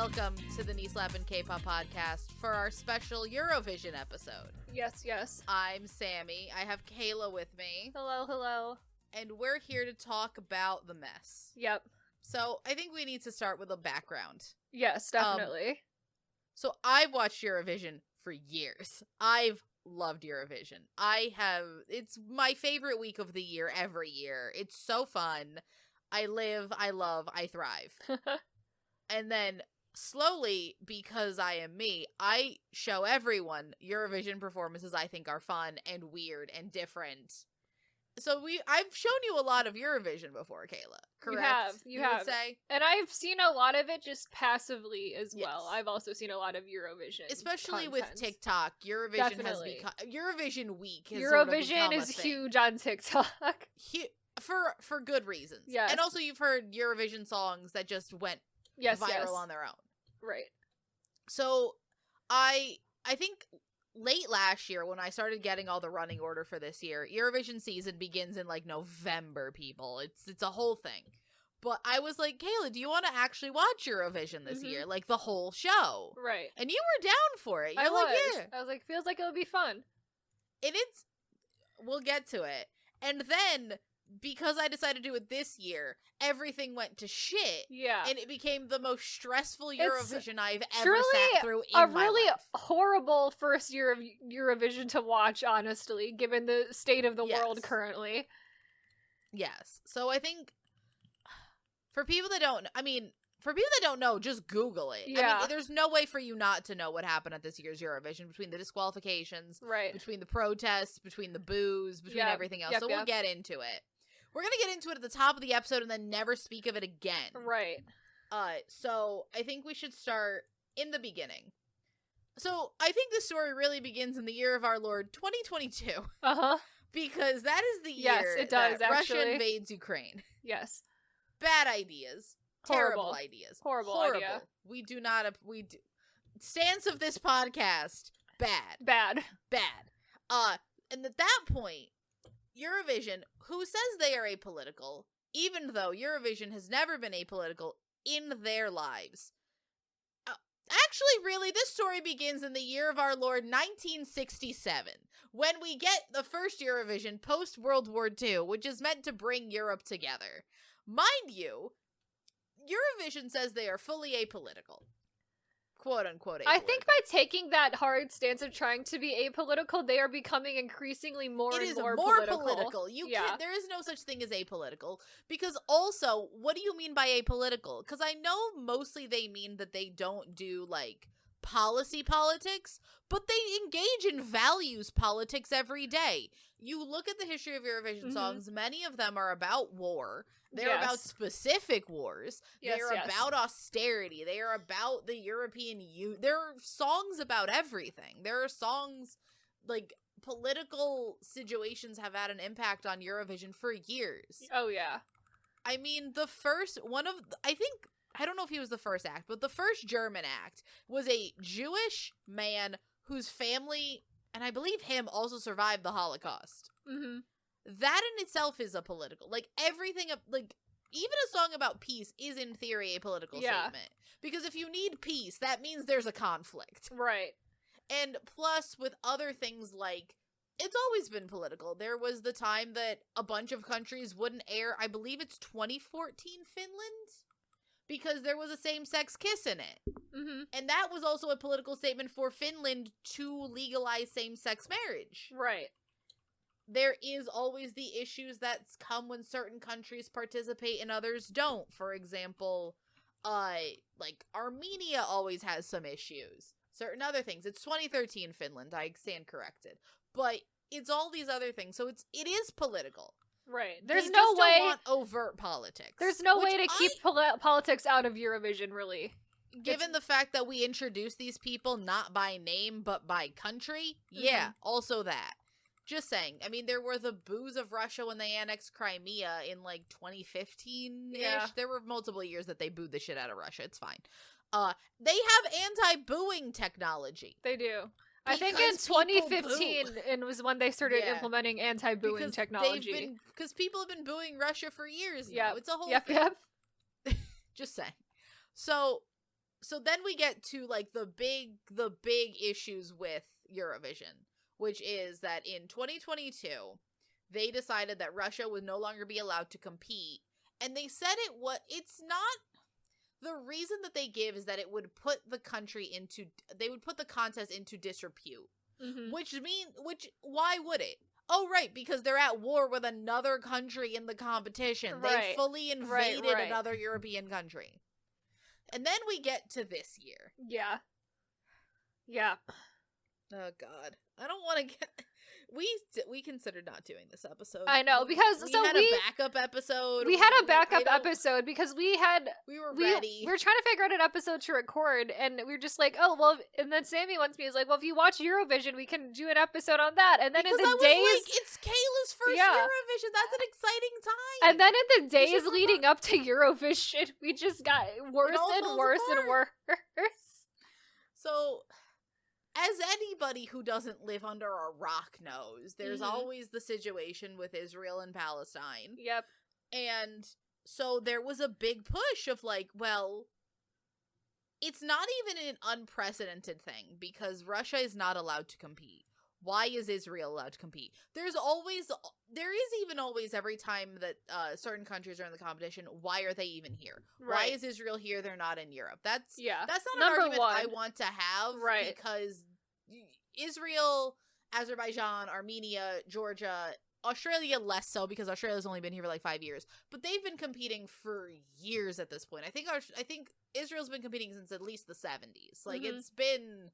welcome to the Knee Slappin' K-Pop podcast for our special Eurovision episode. Yes, yes. I'm Sammy. I have Kayla with me. Hello, hello. And we're here to talk about the mess. Yep. So I think we need to start with a background. Yes, definitely. So I've watched Eurovision for years. I've loved Eurovision. It's my favorite week of the year every year. It's so fun. I live, I love, I thrive. And then slowly, because I am me, I show everyone Eurovision performances I think are fun and weird and different. So I've shown you a lot of Eurovision before, Kayla. Correct? You have. Would say? And I've seen a lot of it just passively as well. Yes. I've also seen a lot of Eurovision. Especially content. with TikTok. Eurovision Definitely. has become Eurovision week has Eurovision sort of become is a thing. huge on TikTok. For good reasons. Yes. And also you've heard Eurovision songs that just went viral on their own. Right. So I think late last year when I started getting all the running order for this year, Eurovision season begins in like November, people. It's a whole thing. But I was like, Kayla, do you want to actually watch Eurovision this year? Like the whole show. Right. And you were down for it. You're I like, was. yeah. I was like, feels like it would be fun. We'll get to it. And then because I decided to do it this year, everything went to shit. Yeah. And it became the most stressful Eurovision I've ever truly sat through in my really life. horrible first year of Eurovision to watch, honestly, given the state of the Yes. world currently. Yes. So I think for people that don't know, just Google it. Yeah. I mean, there's no way for you not to know what happened at this year's Eurovision between the disqualifications, Right. between the protests, between the boos, between Yep. everything else. Yep, So we'll get into it. We're going to get into it at the top of the episode and then never speak of it again. Right. So I think we should start in the beginning. So I think the story really begins in the year of our Lord 2022. Uh-huh. Because that is the year Yes, it does, that Russia actually. invades Ukraine. Yes. Bad ideas. Horrible. Terrible ideas. Horrible idea. We do not stance of this podcast, bad. Bad. And at that point, Eurovision, who says they are apolitical, even though Eurovision has never been apolitical in their lives. Actually, really, this story begins in the year of our Lord 1967, when we get the first Eurovision post-World War II, which is meant to bring Europe together. Mind you, Eurovision says they are fully apolitical. Quote-unquote apolitical. I think by taking that hard stance of trying to be apolitical, they are becoming increasingly more It and is more political. Yeah. There is no such thing as apolitical. Because also, what do you mean by apolitical? Because I know mostly they mean that they don't do, like, policy politics, but they engage in values politics every day. You look at the history of Eurovision songs, many of them are about war. They're about specific wars. They're about austerity. They are about the European Union. There are songs about everything. There are songs, like, political situations have had an impact on Eurovision for years. Oh, yeah. I mean, I don't know if he was the first act, but the first German act was a Jewish man whose family, and I believe him, also survived the Holocaust. Mm-hmm. That in itself is a political, like, everything, like, even a song about peace is in theory a political statement. Because if you need peace, that means there's a conflict. Right. And plus, with other things like, it's always been political. There was the time that a bunch of countries wouldn't air, I believe it's 2014 Finland, because there was a same-sex kiss in it. Mm-hmm. And that was also a political statement for Finland to legalize same-sex marriage. Right. There is always the issues that come when certain countries participate and others don't. For example, like Armenia always has some issues. Certain other things. It's 2013 Finland, I stand corrected. But it's all these other things. So it is political. Right. They There's just no way don't want overt politics. There's no way to keep politics out of Eurovision, really. Given the fact that we introduce these people not by name but by country, also that. Just saying. I mean, there were the boos of Russia when they annexed Crimea in, like, 2015-ish. Yeah. There were multiple years that they booed the shit out of Russia. It's fine. They have anti-booing technology. They do. I think Because in people 2015 it was when they started implementing anti-booing Because technology. Because people have been booing Russia for years now. Yep. It's a whole Yep. thing. Just saying. So, so then we get to like the big issues with Eurovision, which is that in 2022 they decided that Russia would no longer be allowed to compete, and they said it's not. The reason that they give is that it would put the contest into disrepute. Mm-hmm. Why would it? Oh, right, because they're at war with another country in the competition. Right. They fully invaded another European country. And then we get to this year. Yeah. Yeah. Oh, God. I don't want to get... We considered not doing this episode. I know, because we had a backup episode. We had a backup episode because we were ready. We were trying to figure out an episode to record, and we were just like, oh, well, and then Sammy wants me, is like, well, if you watch Eurovision, we can do an episode on that. And then because in the it's Kayla's first Eurovision. That's an exciting time. And then in the days leading up to Eurovision, we just got worse and worse and worse. So... as anybody who doesn't live under a rock knows, there's always the situation with Israel and Palestine. Yep. And so there was a big push of like, well, it's not even an unprecedented thing because Russia is not allowed to compete. Why is Israel allowed to compete? There is even always every time that certain countries are in the competition, why are they even here? Right. Why is Israel here? They're not in Europe. That's not Number an argument one. I want to have. Right. Because Israel, Azerbaijan, Armenia, Georgia, Australia less so because Australia's only been here for like 5 years, but they've been competing for years at this point. I think Israel's been competing since at least the 70s. Like it's been.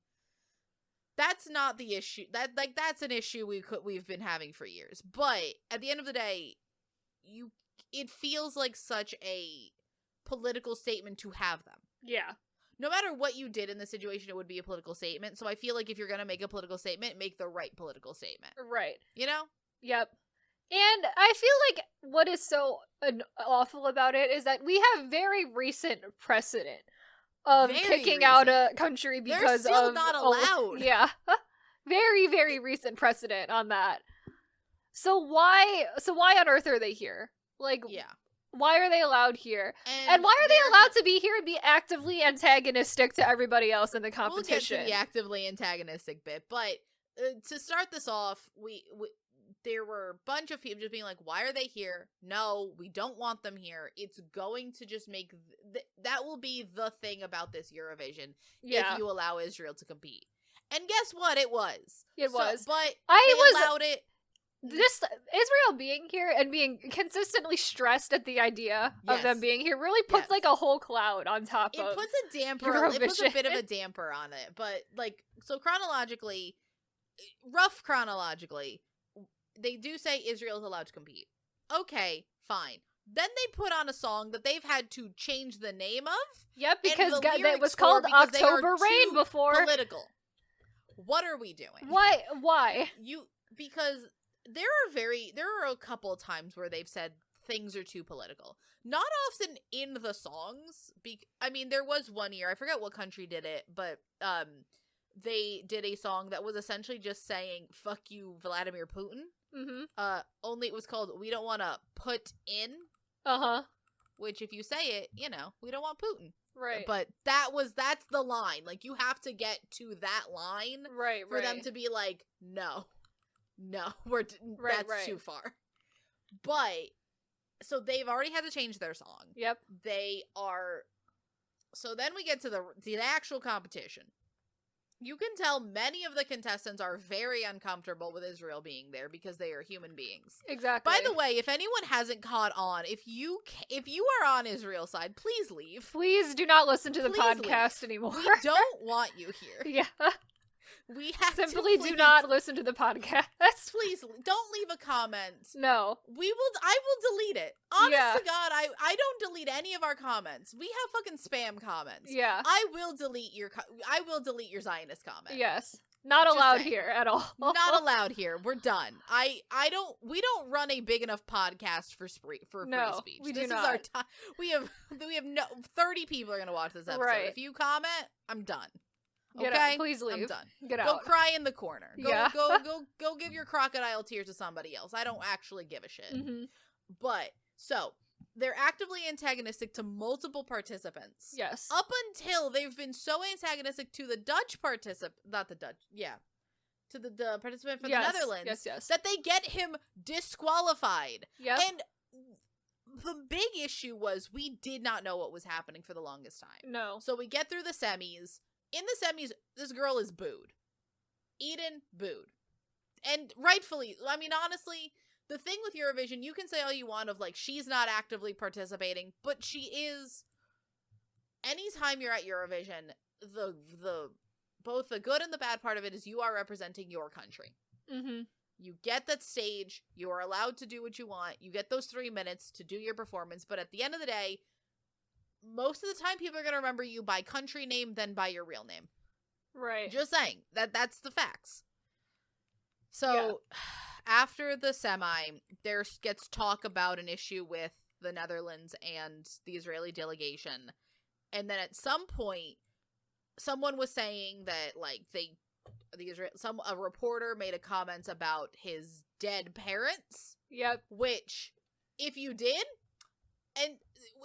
That's not the issue. That's an issue we've been having for years. But at the end of the day, it feels like such a political statement to have them. Yeah. No matter what you did in the situation, it would be a political statement. So I feel like if you're going to make a political statement, make the right political statement. Right. You know? Yep. And I feel like what is so awful about it is that we have very recent precedent of kicking out a country because they're still not allowed. Yeah. Very, very recent precedent on that. So why on earth are they here? Like, yeah. Why are they allowed here? And why are they allowed to be here and be actively antagonistic to everybody else in the competition? We'll get to the actively antagonistic bit, but to start this off, there were a bunch of people just being like, why are they here? No, we don't want them here. It's going to just make... that will be the thing about this Eurovision if you allow Israel to compete. And guess what? It was. It was. But allowed it. This Israel being here and being consistently stressed at the idea of them being here really puts like a whole cloud on top of it. Puts a damper. It puts a bit of a damper on it. But like, so rough chronologically, they do say Israel's allowed to compete. Okay, fine. Then they put on a song that they've had to change the name of. Yep, because it was called October Rain before. Political. What are we doing? Why? Because there are a couple of times where they've said things are too political. Not often in the songs. I mean, there was one year, I forget what country did it, but they did a song that was essentially just saying "fuck you, Vladimir Putin." Mm-hmm. Only it was called "We Don't Want to Put In." Which, if you say it, we don't want Putin. Right. But that's the line. Like, you have to get to that line for them to be like, no, that's too far. But, so they've already had to change their song. Yep. So then we get to the actual competition. You can tell many of the contestants are very uncomfortable with Israel being there because they are human beings. Exactly. By the way, if anyone hasn't caught on, if you are on Israel's side, please leave. Please do not listen to the podcast anymore. We don't want you here. Yeah. We have simply do not listen to the podcast. Please don't leave a comment. No. I will delete it. Honest to God, I don't delete any of our comments. We have fucking spam comments. Yeah. I will delete your Zionist comment. Yes. Not allowed here at all. Not allowed here. We're done. We don't run a big enough podcast for free speech. We this do not. Is our time. We have 30 people are going to watch this episode. Right. If you comment, I'm done. Get okay, out. Please leave. I'm done. Get out. Go cry in the corner. Go give your crocodile tears to somebody else. I don't actually give a shit. Mm-hmm. But so they're actively antagonistic to multiple participants. Yes. Up until they've been so antagonistic to the Dutch to the participant from the Netherlands that they get him disqualified. Yep. And the big issue was we did not know what was happening for the longest time. No. So we get through the semis. In the semis, this girl is booed. Eden booed. And rightfully, I mean, honestly, the thing with Eurovision, you can say all you want of, like, she's not actively participating, but she is. Anytime you're at Eurovision, both the good and the bad part of it is you are representing your country. Mm-hmm. You get that stage, you are allowed to do what you want, you get those 3 minutes to do your performance, but at the end of the day, most of the time people are going to remember you by country name than by your real name. Right. Just saying. That's the facts. So, after the semi, there gets talk about an issue with the Netherlands and the Israeli delegation. And then at some point, someone was saying that, like, a reporter made a comment about his dead parents. Yep. Which, if you did, and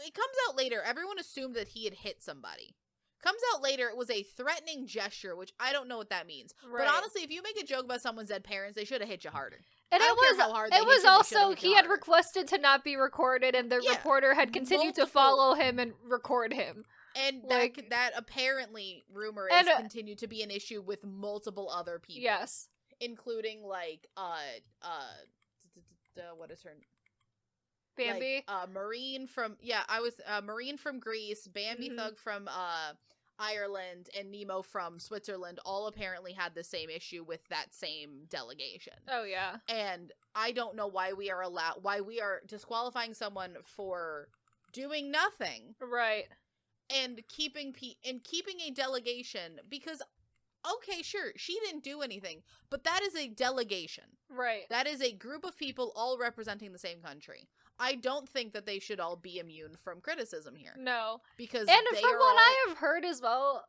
it comes out later, everyone assumed that he had hit somebody. Comes out later, it was a threatening gesture, which I don't know what that means. Right. But honestly, if you make a joke about someone's dead parents, they should have hit you harder. And it was also, he had requested to not be recorded, and the reporter had continued to follow him and record him. And that apparently, rumor is, continued to be an issue with multiple other people. Yes. Including, like, what is her name? Bambi? Like, Marine from Greece, Bambi Thug from, Ireland, and Nemo from Switzerland all apparently had the same issue with that same delegation. Oh, yeah. And I don't know why we are disqualifying someone for doing nothing. Right. And keeping a delegation, because, okay, sure, she didn't do anything, but that is a delegation. Right. That is a group of people all representing the same country. I don't think that they should all be immune from criticism here. No. Because from what I have heard as well,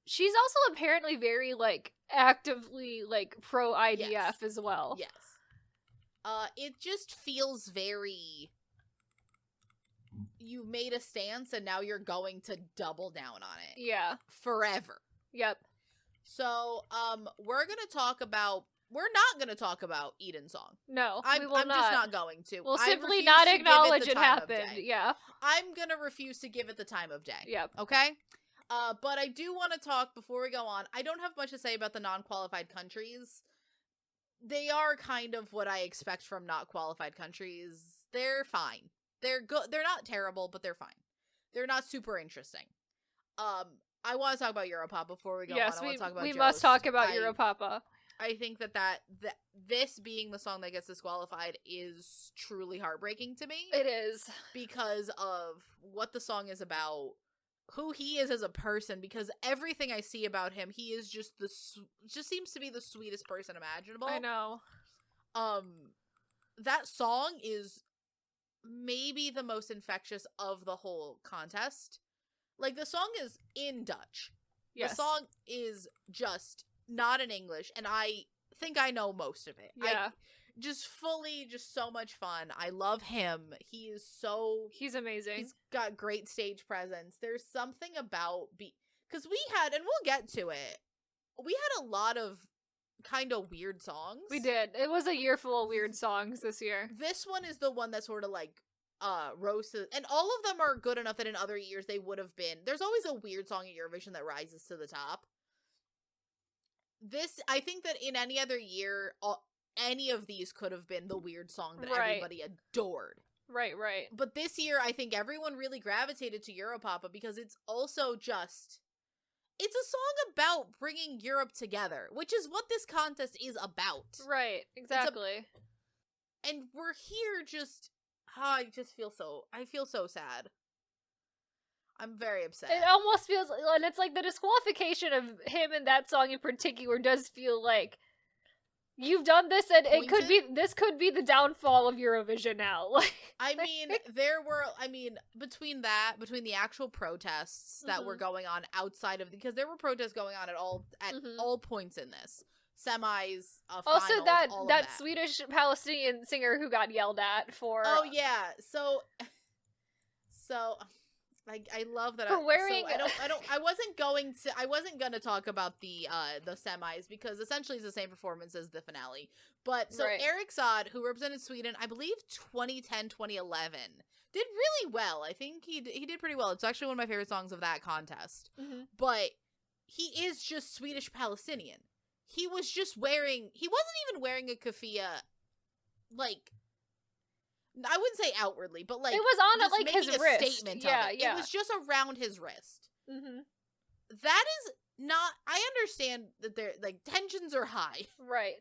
she's also apparently very, like, actively, like, pro-IDF as well. Yes. It just feels very... You made a stance and now you're going to double down on it. Yeah. Forever. Yep. So, we're not going to talk about Eden's song. No, I'm just not going to. We'll simply not acknowledge it happened. Yeah. I'm going to refuse to give it the time of day. Yep. Okay? But I do want to talk, before we go on, I don't have much to say about the non-qualified countries. They are kind of what I expect from not qualified countries. They're fine. They're good. They're not terrible, but they're fine. They're not super interesting. I want to talk about Europop before we go on. I want to talk about we Jost. must talk about Europapa. I think that this being the song that gets disqualified is truly heartbreaking to me. It is. Because of what the song is about, who he is as a person, because everything I see about him, he is just seems to be the sweetest person imaginable. I know. That song is maybe the most infectious of the whole contest. Like, the song is in Dutch. Yes. The song is just not in English, and I think I know most of it. Yeah. Just so much fun. I love him. He's amazing. He's got great stage presence. There's something about because we had, and we'll get to it, we had a lot of kind of weird songs. We did. It was a year full of weird songs this year. This one is the one that sort of like roasted, and all of them are good enough that in other years they would have been. There's always a weird song at Eurovision that rises to the top. This, I think that in any other year, any of these could have been the weird song that everybody adored. Right. But this year, I think everyone really gravitated to Europapa because it's also just... It's a song about bringing Europe together, which is what this contest is about. Right, exactly. And we're here just... I feel so sad. I'm very upset. It almost feels... And it's like the disqualification of him in that song in particular does feel like... You've done this, and this could be the downfall of Eurovision now. Between the actual protests that were going on outside of, because there were protests going on at all points in this. Semis, also finals, that Swedish Palestinian singer who got yelled at for... Oh, yeah. So, So I love that. For wearing, I wasn't gonna talk about the semis because essentially it's the same performance as the finale. But so Right. Eric Saad, who represented Sweden, I believe 2010, 2011, did really well. I think he did pretty well. It's actually one of my favorite songs of that contest. Mm-hmm. But he is just Swedish Palestinian. He wasn't even wearing a keffiyeh, like, I wouldn't say outwardly, but like it was on just like his wrist. Statement yeah, of it. yeah. It was just around his wrist. Mm-hmm. That is not. I understand that there like tensions are high, right?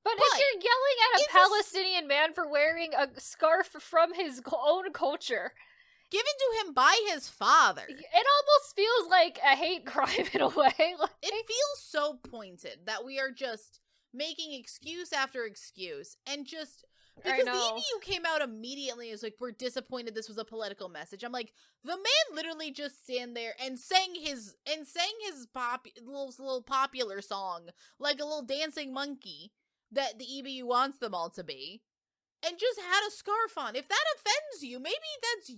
But if you're yelling at a Palestinian man for wearing a scarf from his own culture, given to him by his father, it almost feels like a hate crime in a way. Like, it feels so pointed that we are just making excuse after excuse and just. Because the EBU came out immediately as like, we're disappointed this was a political message. I'm like, the man literally just stand there and sang his little popular song like a little dancing monkey that the EBU wants them all to be, and just had a scarf on. If that offends you, maybe that's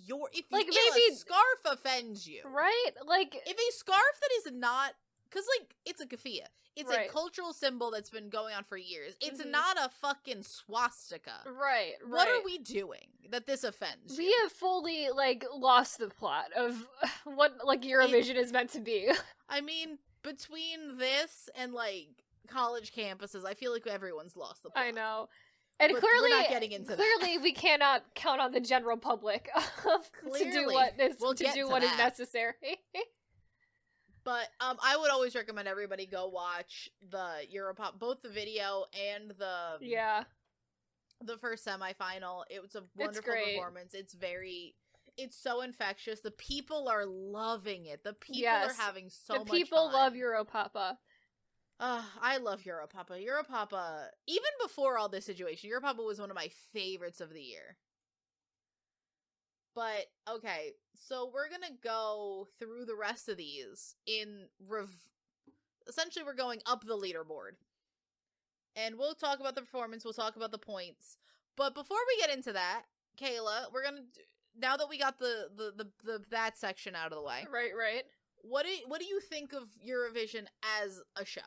maybe a scarf offends you, right? Like if a scarf that is not. Because, like, it's a keffiyeh. It's a cultural symbol that's been going on for years. It's not a fucking swastika. Right. What are we doing that this offends you? We have fully, like, lost the plot of what, like, Eurovision is meant to be. I mean, between this and, like, college campuses, I feel like everyone's lost the plot. I know. And but clearly, we're not getting into clearly we cannot count on the general public to do what is necessary. But I would always recommend everybody go watch the Europop, both the video and the first semifinal. It was a wonderful performance. It's so infectious. The people are loving it. The people are having so much fun. The people love Europapa. I love Europapa. Europapa, even before all this situation, Europapa was one of my favorites of the year. But, okay, so we're gonna go through the rest of these essentially we're going up the leaderboard. And we'll talk about the performance, we'll talk about the points. But before we get into that, Kayla, we're gonna, now that we got that section out of the way. Right. What do you think of Eurovision as a show?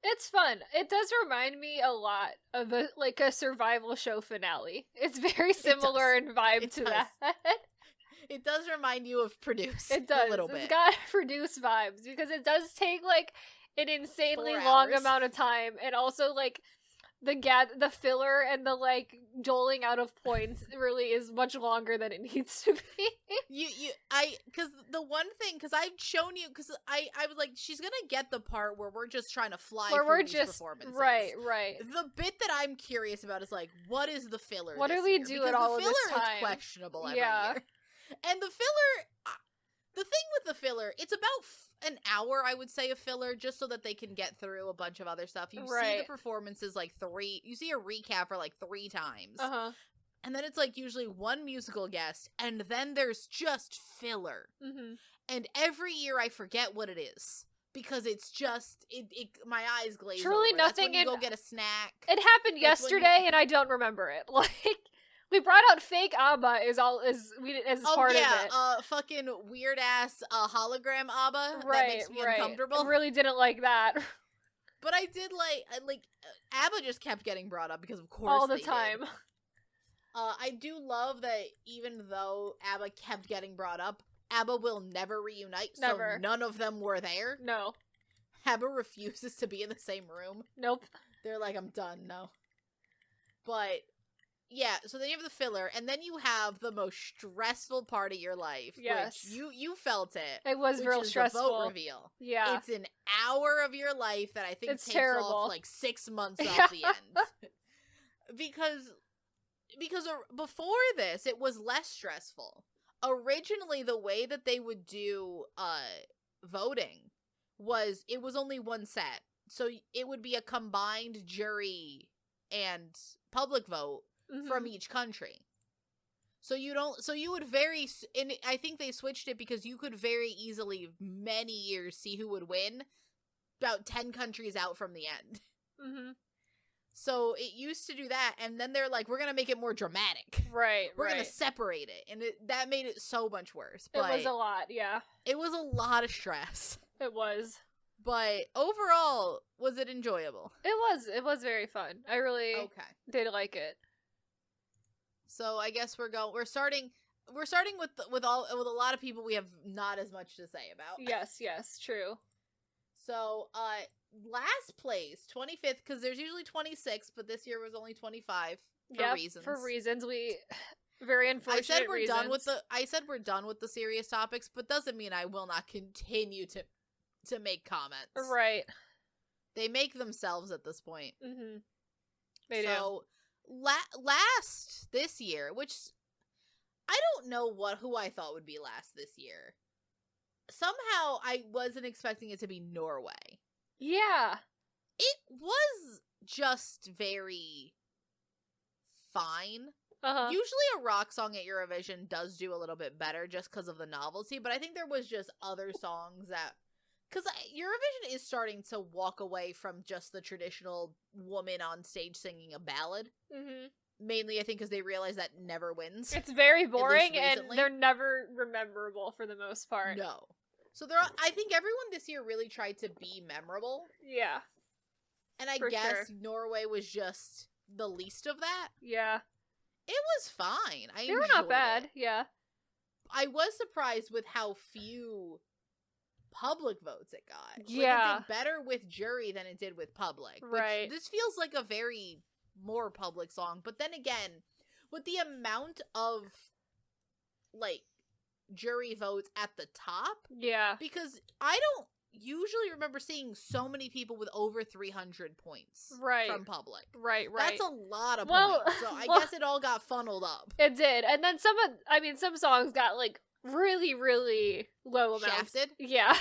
It's fun. It does remind me a lot of a survival show finale. It's very similar in vibe to that. It does remind you of Produce. It does. A little bit. It's got Produce vibes because it does take like an insanely long amount of time, and also like the filler and the like doling out of points really is much longer than it needs to be. Because the one thing, because I've shown you, because I was like, she's gonna get the part where we're just trying to fly through these performances. Right. The bit that I'm curious about is like, what is the filler? What do we do at all of this time? The filler is questionable every year. And the filler, the thing with the filler, it's about an hour, I would say, of filler, just so that they can get through a bunch of other stuff. You see the performances you see a recap for like 3 times. And then it's like usually one musical guest, and then there's just filler. And every year I forget what it is. Because it's just, my eyes glaze Truly over. nothing. That's when you go get a snack. It happened yesterday, and I don't remember it. Like, we brought out fake ABBA as part of it. Fucking weird ass hologram ABBA that makes me uncomfortable. I really didn't like that. But I did like ABBA just kept getting brought up because of course all the time. I do love that even though ABBA kept getting brought up, ABBA will never reunite. Never. So none of them were there. No. ABBA refuses to be in the same room. Nope. They're like, I'm done. No. But yeah, so then you have the filler, and then you have the most stressful part of your life. Yes. Which you felt it. It was real stressful. The vote reveal. Yeah. It's an hour of your life that I think takes terrible. Off like 6 months off the end. Because before this, it was less stressful. Originally, the way that they would do voting was it was only one set. So it would be a combined jury and public vote from each country. So you would and I think they switched it because you could very easily, many years, see who would win about 10 countries out from the end. So it used to do that, and then they're like, we're gonna make it more dramatic. Right, We're gonna separate it, and that made it so much worse. It was a lot, yeah. It was a lot of stress. It was. But overall, was it enjoyable? It was very fun. I really did like it. So I guess we're starting with a lot of people we have not as much to say about. Yes, true. So, last place, 25th, because there's usually 26, but this year was only 25 for reasons. For reasons. Very unfortunate I said we're reasons. done with the serious topics, but doesn't mean I will not continue to make comments. Right. They make themselves at this point. Mm-hmm. They do. So, last this year, which I don't know who I thought would be last this year. Somehow I wasn't expecting it to be Norway. Yeah. It was just very fine. Usually a rock song at Eurovision does do a little bit better just because of the novelty, but I think there was just other songs that... Because Eurovision is starting to walk away from just the traditional woman on stage singing a ballad. Mm-hmm. Mainly, I think, because they realize that never wins. It's very boring, and they're never rememberable for the most part. No. So I think everyone this year really tried to be memorable. Yeah. And I guess Norway was just the least of that. Yeah. It was fine. They were not bad, yeah. I was surprised with how few public votes it got. Yeah. It did better with jury than it did with public. Right. This feels like a very more public song. But then again, with the amount of, jury votes at the top. Yeah. Because I don't usually remember seeing so many people with over 300 points from public. Right. That's a lot of points. So I guess it all got funneled up. It did. And then some songs got, really, really low amounts. Shafted? Yeah.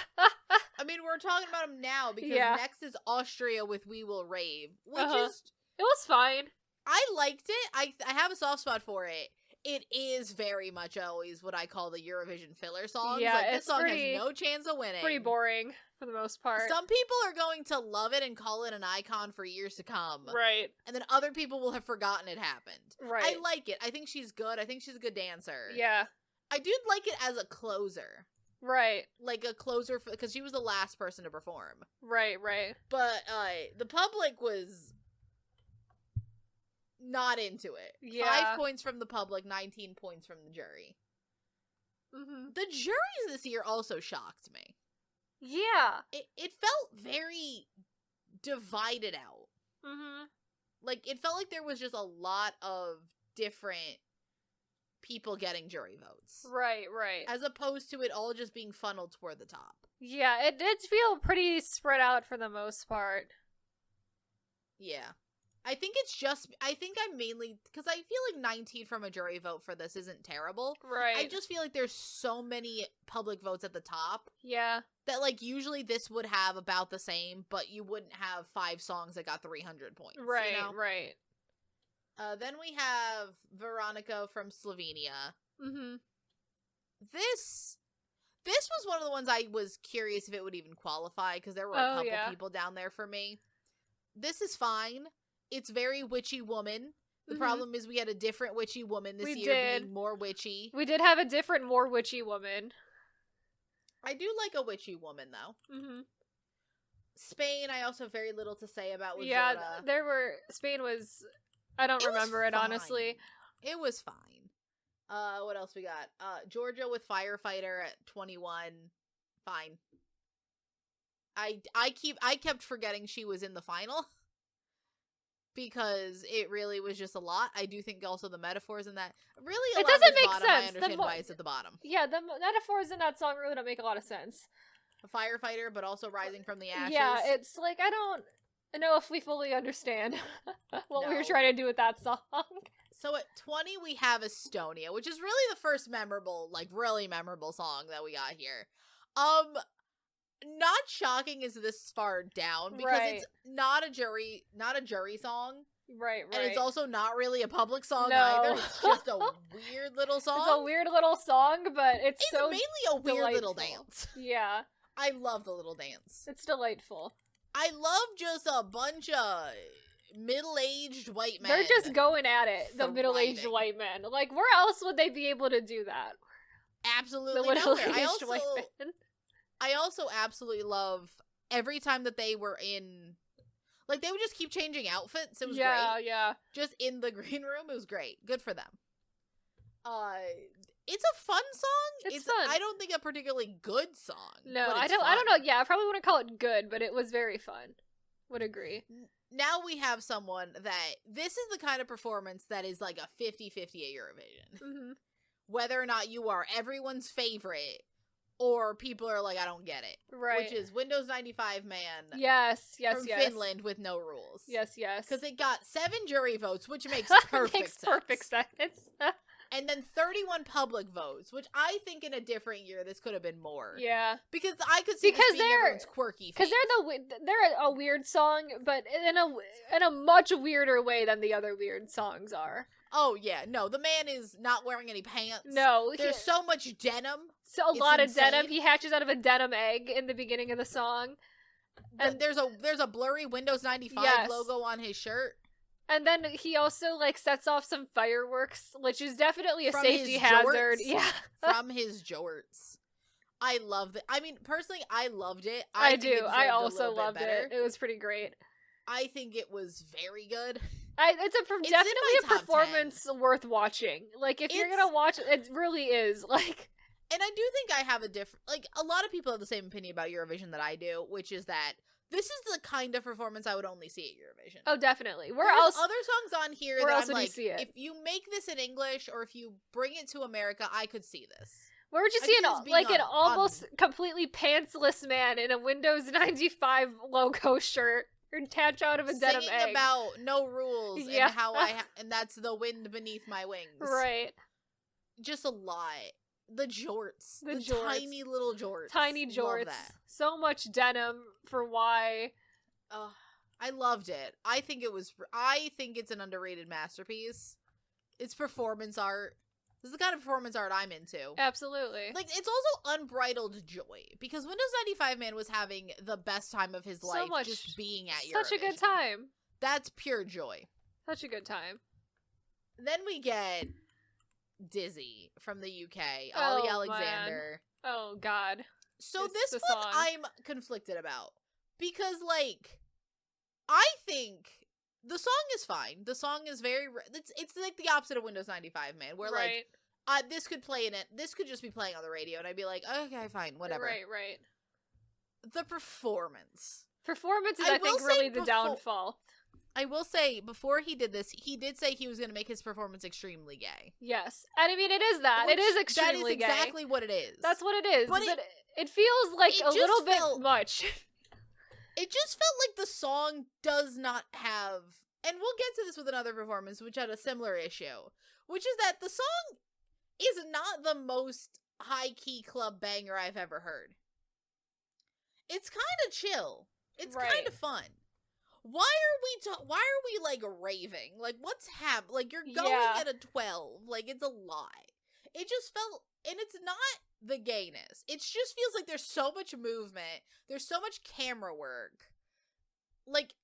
I mean, we're talking about them now because next is Austria with We Will Rave, which is... It was fine. I liked it. I have a soft spot for it. It is very much always what I call the Eurovision filler songs. Yeah, this song has no chance of winning. Pretty boring for the most part. Some people are going to love it and call it an icon for years to come. Right. And then other people will have forgotten it happened. Right. I like it. I think she's good. I think she's a good dancer. Yeah. I do like it as a closer. Right. Like a closer, because she was the last person to perform. Right. But the public was... not into it. Yeah. 5 points from the public, 19 points from the jury. Mm-hmm. The juries this year also shocked me. Yeah. It felt very divided out. Mm-hmm. It felt like there was just a lot of different people getting jury votes. Right. As opposed to it all just being funneled toward the top. Yeah, it did feel pretty spread out for the most part. Yeah. I think I'm mainly, because I feel like 19 from a jury vote for this isn't terrible. Right. I just feel like there's so many public votes at the top. Yeah. That, usually this would have about the same, but you wouldn't have 5 songs that got 300 points. Right, you know? right. Then we have Veronica from Slovenia. Mm-hmm. This was one of the ones I was curious if it would even qualify, because there were a couple people down there for me. This is fine. It's very witchy woman. The problem is we had a different witchy woman this year being more witchy. We did have a different, more witchy woman. I do like a witchy woman, though. Mm-hmm. Spain, I also have very little to say about. Yeah, Spain was... I don't remember it, honestly. It was fine. What else we got? Georgia with Firefighter at 21. Fine. I kept forgetting she was in the final. Because it really was just a lot. I do think also the metaphors in that really it doesn't make bottom, sense. I understand why it's at the bottom. Yeah, the metaphors in that song really don't make a lot of sense. A firefighter, but also rising from the ashes. Yeah, it's I don't know if we fully understand what we were trying to do with that song. So at 20 we have Estonia, which is really the first memorable, really memorable song that we got here. Not shocking is this far down because it's not a jury song. Right. And it's also not really a public song either. It's just a weird little song. It's a weird little song, but it's so mainly a weird little dance. Yeah. I love the little dance. It's delightful. I love just a bunch of middle-aged white men. They're just going at it, the middle-aged thriving. white men. Like, where else would they be able to do that? Absolutely The nowhere. middle-aged white men. I also absolutely love every time that they were in, like, they would just keep changing outfits. It was great. Yeah. Just in the green room, it was great. Good for them. It's a fun song. It's fun. I don't think a particularly good song. No, I don't know. Yeah, I probably wouldn't call it good, but it was very fun. Would agree. Now we have someone that, this is the kind of performance that is like a 50-50 at Eurovision. Mm-hmm. Whether or not you are everyone's favorite, or people are like, I don't get it. Right. Which is Windows 95 Man. Yes. From Finland with no rules. Yes. Because it got 7 jury votes, which makes perfect sense. Perfect sense. And then 31 public votes, which I think in a different year this could have been more. Yeah. Because I could see this being everyone's quirky. Because they're a weird song, but in a much weirder way than the other weird songs are. Oh yeah, no, the man is not wearing any pants. No, there's so much denim. So a lot of denim. He hatches out of a denim egg in the beginning of the song. And there's a blurry Windows 95 logo on his shirt. And then he also, like, sets off some fireworks, which is definitely a From safety his hazard. jorts. Yeah. From his jorts. I love it. I mean, personally, I loved it. I do. I also loved it. It was pretty great. I think it was very good. It's definitely a performance 10. Worth watching. Like, if you're gonna watch it, it really is. Like, and I do think I have a different, like, a lot of people have the same opinion about Eurovision that I do, which is that this is the kind of performance I would only see at Eurovision. Oh, definitely. There's other songs on here that I'm like, if you make this in English or if you bring it to America, I could see this. Where would you see an almost completely pantsless man in a Windows 95 logo shirt attached out of a denim egg? Singing about no rules and how and that's the wind beneath my wings. Right. Just a lot. The jorts. The jorts. Tiny little jorts. Tiny jorts. Love that. So much denim for why. I loved it. I think it's an underrated masterpiece. It's performance art. This is the kind of performance art I'm into. Absolutely. Like, it's also unbridled joy. Because Windows 95 Man was having the best time of his life just being at Eurovision. Such a good time. That's pure joy. Such a good time. Then we get Dizzy from the UK. Ollie Alexander. Man. Oh, God. So this one I'm conflicted about. Because, like, I think the song is fine. The song is very, it's like the opposite of Windows 95 Man, where like, this could play in it, this could just be playing on the radio, and I'd be like, okay, fine, whatever. Right. The performance is, I think, really the downfall. I will say, before he did this, he did say he was going to make his performance extremely gay. Yes. And I mean, it is that. It is extremely gay. That is exactly what it is. That's what it is. But it feels like a little bit much. It just felt like the song does not have, and we'll get to this with another performance, which had a similar issue, which is that the song is not the most high-key club banger I've ever heard. It's kind of chill. It's kind of fun. Why are we like raving? Like, what's happening? Like, you're going at a 12. Like, it's a lie. It just felt, and it's not the gayness. It just feels like there's so much movement. There's so much camera work. Like,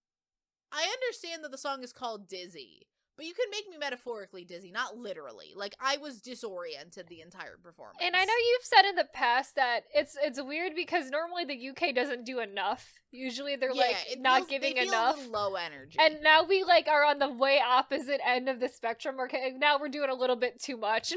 I understand that the song is called Dizzy, but you can make me metaphorically dizzy, not literally. Like, I was disoriented the entire performance. And I know you've said in the past that it's weird because normally the UK doesn't do enough. Usually they're not giving enough. A little low energy. And now we like are on the way opposite end of the spectrum. Now we're doing a little bit too much.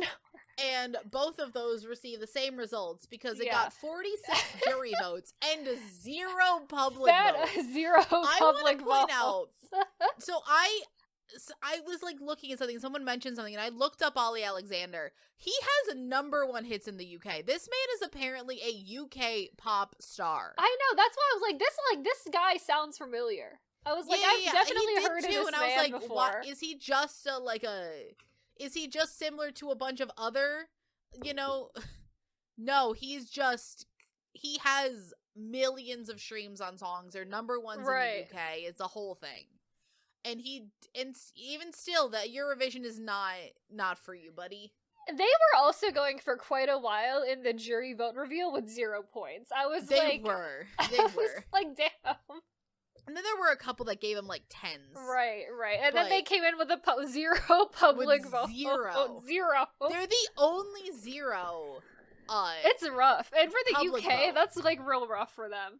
And both of those receive the same results because it got 46 jury votes and 0 public votes. 0 public votes. Point out, so I was like looking at something. Someone mentioned something, and I looked up Ollie Alexander. He has #1 hits in the UK. This man is apparently a UK pop star. I know. That's why I was like, this guy sounds familiar. I was like, I've definitely heard of this man before. Is he just Is he just similar to a bunch of other, No, he has millions of streams on songs. They're #1s in the UK. It's a whole thing. And even still, that Eurovision is not for you, buddy. They were also going for quite a while in the jury vote reveal with 0 points. I was They were. like, damn. And then there were a couple that gave him like 10s. Right. And then they came in with a 0 public vote. 0. 0. They're the only 0. It's rough. And for the UK, vote. that's like real rough for them.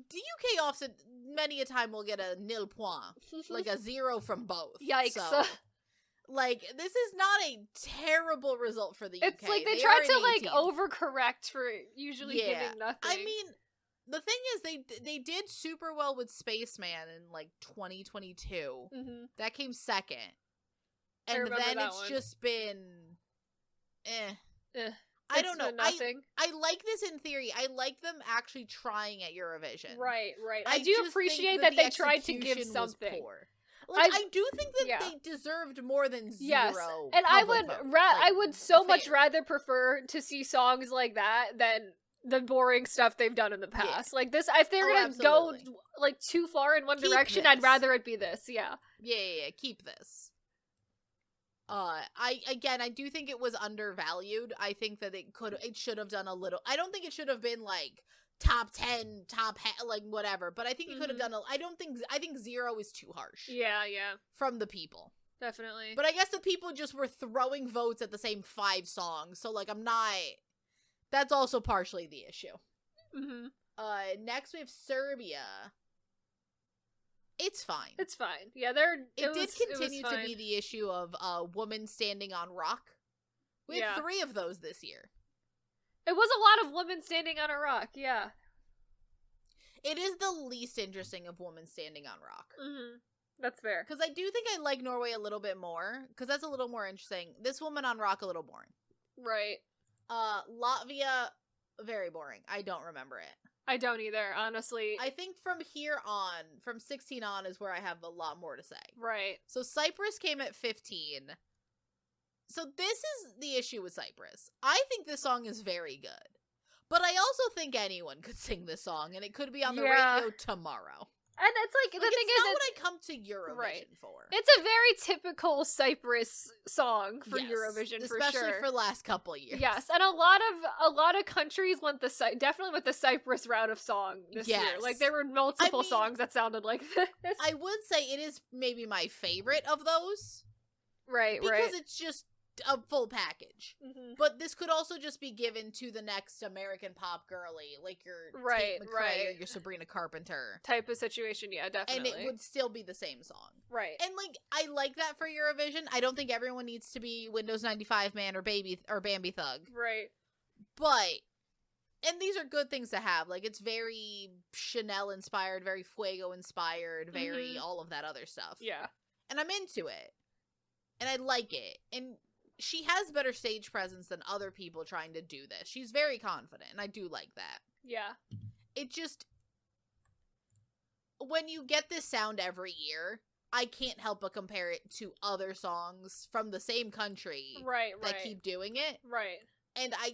The UK often, many a time, will get a nil point. Like a 0 from both. Yikes. So, like, this is not a terrible result for the UK. It's like they tried to, like, overcorrect for usually giving nothing. I mean, the thing is, they did super well with Spaceman in, like, 2022. Mm-hmm. That came second. And then it's just been... I don't know. Nothing. I like this in theory. I like them actually trying at Eurovision. Right. I do appreciate that they tried to give something. Like, I do think that they deserved more than 0. Yes, and I would so much rather prefer to see songs like that than the boring stuff they've done in the past. Like this, if they're gonna go like too far in one direction, I'd rather it be this. Yeah. Keep this. I do think it was undervalued. I think that it should have done a little. I don't think it should have been like top 10, like whatever. But I think it could have done I think 0 is too harsh. Yeah. From the people. Definitely. But I guess the people just were throwing votes at the same 5 songs. So like that's also partially the issue. Mm-hmm. Next we have Serbia. It's fine. Yeah, it did continue to be the issue of women standing on rock. We had 3 of those this year. It was a lot of women standing on a rock, yeah. It is the least interesting of women standing on rock. Mm-hmm. That's fair. Because I do think I like Norway a little bit more, because that's a little more interesting. This woman on rock, a little boring. Right. Latvia, very boring. I don't remember it. I don't either, honestly. I think from here on, from 16 on, is where I have a lot more to say. Right. So Cyprus came at 15. So this is the issue with Cyprus. I think this song is very good. But I also think anyone could sing this song, and it could be on the radio tomorrow. And it's like, the thing is, it's not what I come to Eurovision for. It's a very typical Cyprus song for Eurovision, for sure. Especially for the last couple of years. Yes, and a lot of countries went definitely went the Cyprus route of song this year. Like, there were multiple songs that sounded like this. I would say it is maybe my favorite of those. Right. Because it's just a full package. Mm-hmm. But this could also just be given to the next American pop girly, like your Tate McRae or your Sabrina Carpenter type of situation. Yeah, definitely. And it would still be the same song. Right. And like, I like that for Eurovision. I don't think everyone needs to be Windows 95 Man or Bambi Thug. Right. But, and these are good things to have. Like, it's very Chanel inspired, very Fuego inspired, very all of that other stuff. Yeah. And I'm into it. And I like it. And she has better stage presence than other people trying to do this. She's very confident, and I do like that. Yeah. It just... When you get this sound every year, I can't help but compare it to other songs from the same country that keep doing it. Right. And I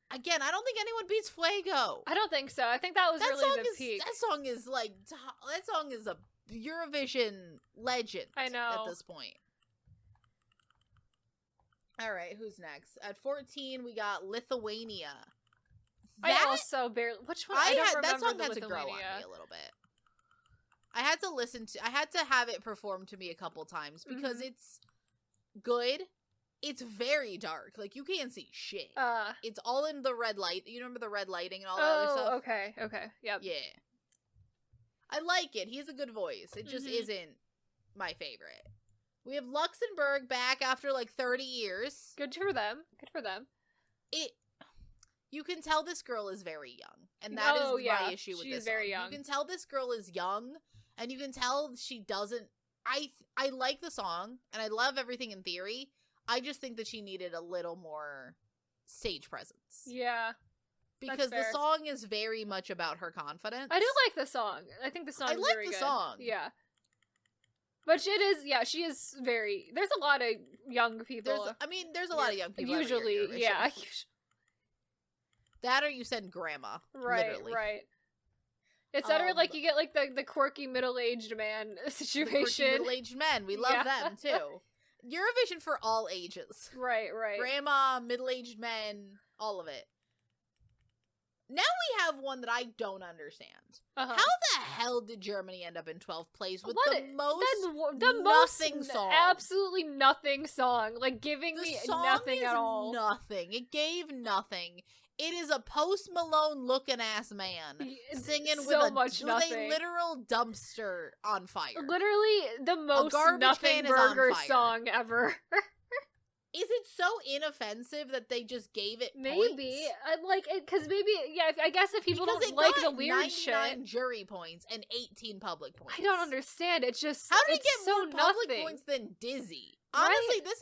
don't think anyone beats Fuego. I don't think so. I think that was really the peak. That song is a Eurovision legend. I know. At this point. All right, who's next? At 14, we got Lithuania. I also barely. Which one? I don't remember. That song had to grow on me a little bit. I had to have it performed to me a couple times because it's good. It's very dark. Like, you can't see shit. It's all in the red light. You remember the red lighting and all that other stuff? Okay. Yep. Yeah. I like it. He has a good voice. It just isn't my favorite. We have Luxembourg back after like 30 years. Good for them. You can tell this girl is very young. And that is my issue with this song. Very young. You can tell this girl is young, and you can tell she doesn't... I like the song, and I love everything in theory. I just think that she needed a little more stage presence. Yeah. Because the song is very much about her confidence. I do like the song. I think the song is very good. I like the song. Yeah. But she is very... There's a lot of young people. There's a lot of young people. Usually, yeah. That or you send grandma. Right, literally. Right. It's better like you get like the quirky middle-aged man situation. Middle-aged men. We love them too. Eurovision for all ages. Right. Grandma, middle-aged men, all of it. Now we have one that I don't understand. How the hell did Germany end up in 12th place with the most nothing song? Absolutely nothing song. Like, giving me nothing at all. Nothing. It gave nothing. It is a Post Malone looking ass man singing so with a literal dumpster on fire. Literally the most nothing burger song ever. Is it so inoffensive that they just gave it maybe points? I'm like, because maybe, yeah, I guess if people don't like the weird shit. 99 jury points and 18 public points. I don't understand. It's just, how did it get so more public points than Dizzy? Right? Honestly, this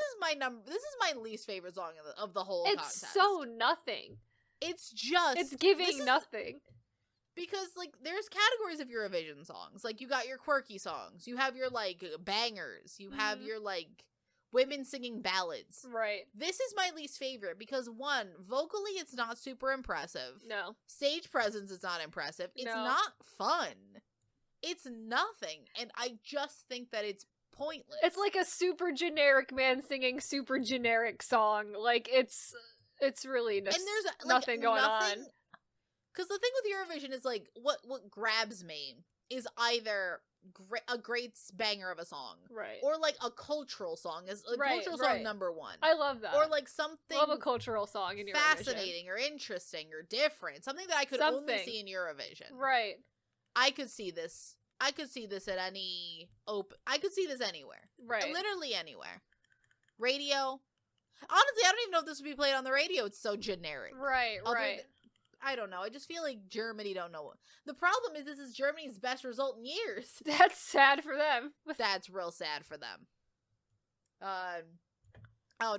is my least favorite song of the whole contest. It's so nothing. It's giving nothing. Because, like, there's categories of Eurovision songs. Like, you got your quirky songs. You have your, like, bangers. You have your, like, women singing ballads. Right. This is my least favorite because, one, vocally it's not super impressive. No. Stage presence is not impressive. It's not fun. It's nothing. And I just think that it's pointless. It's like a super generic man singing super generic song. Like, it's really and there's nothing going on. Because the thing with Eurovision is, like, what grabs me is either a great banger of a song, right, or like a cultural song is cultural song number one. I love that. Or like something love a cultural song in fascinating Eurovision. Or interesting or different, something that I could only see in Eurovision. Right. I could see this at any I could see this anywhere. Right. Literally anywhere. Radio. Honestly, I don't even know if this would be played on the radio. It's so generic. Right. I don't know. I just feel like Germany don't know. The problem is this is Germany's best result in years. That's sad for them. That's real sad for them.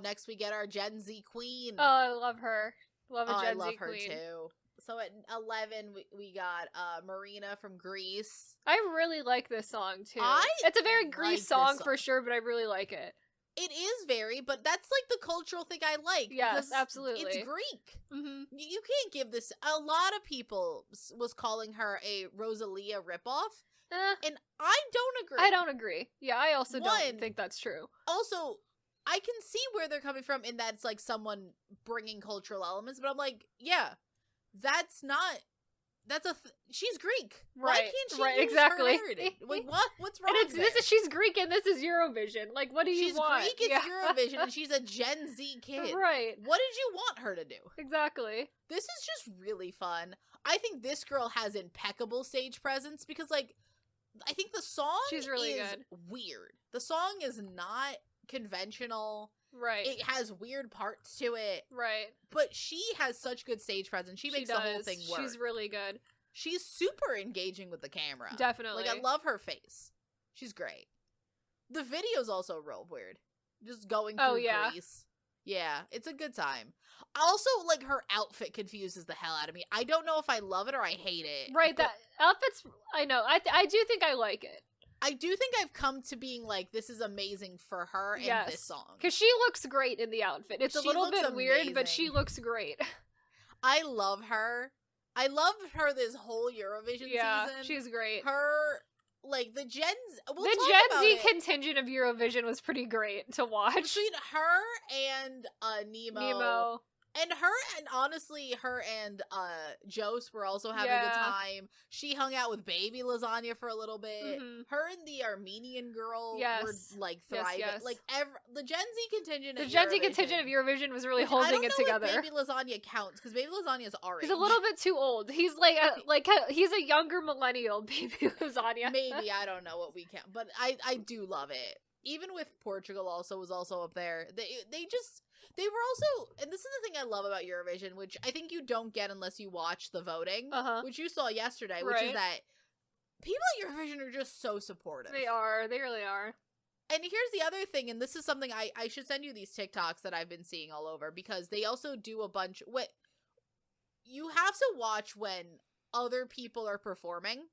Next we get our Gen Z queen. Oh, I love her. Love a Gen Z queen. I love her too. So at 11 we got Marina from Greece. I really like this song too. It's a very Greece song for sure, but I really like it. It is very, but that's like the cultural thing I like. Yes, absolutely. It's Greek. Mm-hmm. You can't give this. A lot of people was calling her a Rosalia ripoff, and I don't agree. I don't agree. Yeah, I also don't think that's true. Also, I can see where they're coming from in that it's like someone bringing cultural elements, but I'm like, yeah, that's not. She's Greek. Right. Why can't she use exactly. her heritage? Like, what's wrong she's Greek and this is Eurovision. Like, what do you want? She's Greek, it's Eurovision, and she's a Gen Z kid. Right. What did you want her to do? Exactly. This is just really fun. I think this girl has impeccable stage presence because, like, I think the song she's really is good. Weird. The song is not conventional. Right. It has weird parts to it. Right. But she has such good stage presence. She makes the whole thing work. She's really good. She's super engaging with the camera. Definitely. Like, I love her face. She's great. The video's also real weird. Just going through Greece. Yeah, it's a good time. Also, like, her outfit confuses the hell out of me. I don't know if I love it or I hate it. Right, that outfit's... I know. I do think I like it. I do think I've come to being like, this is amazing for her and this song. Because she looks great in the outfit. It's a little bit weird, but she looks great. I love her. I loved her this whole Eurovision season. Yeah, she's great. Her, like, the Gen Z contingent of Eurovision was pretty great to watch. Between her and Nemo. And honestly, her and Jose were also having a good time. She hung out with Baby Lasagna for a little bit. Mm-hmm. Her and the Armenian girl were, like, thriving. Yes. Like, the Gen Z contingent of Eurovision was really holding it together. I don't know if Baby Lasagna counts, because Baby Lasagna is our age. He's a little bit too old. He's he's a younger millennial Baby Lasagna. Maybe, I don't know what we count. But I do love it. Even with Portugal was also up there. They were also, and this is the thing I love about Eurovision, which I think you don't get unless you watch the voting, which you saw yesterday, which is that people at Eurovision are just so supportive. They are. They really are. And here's the other thing, and this is something I should send you these TikToks that I've been seeing all over, because they also do a bunch, you have to watch when other people are performing,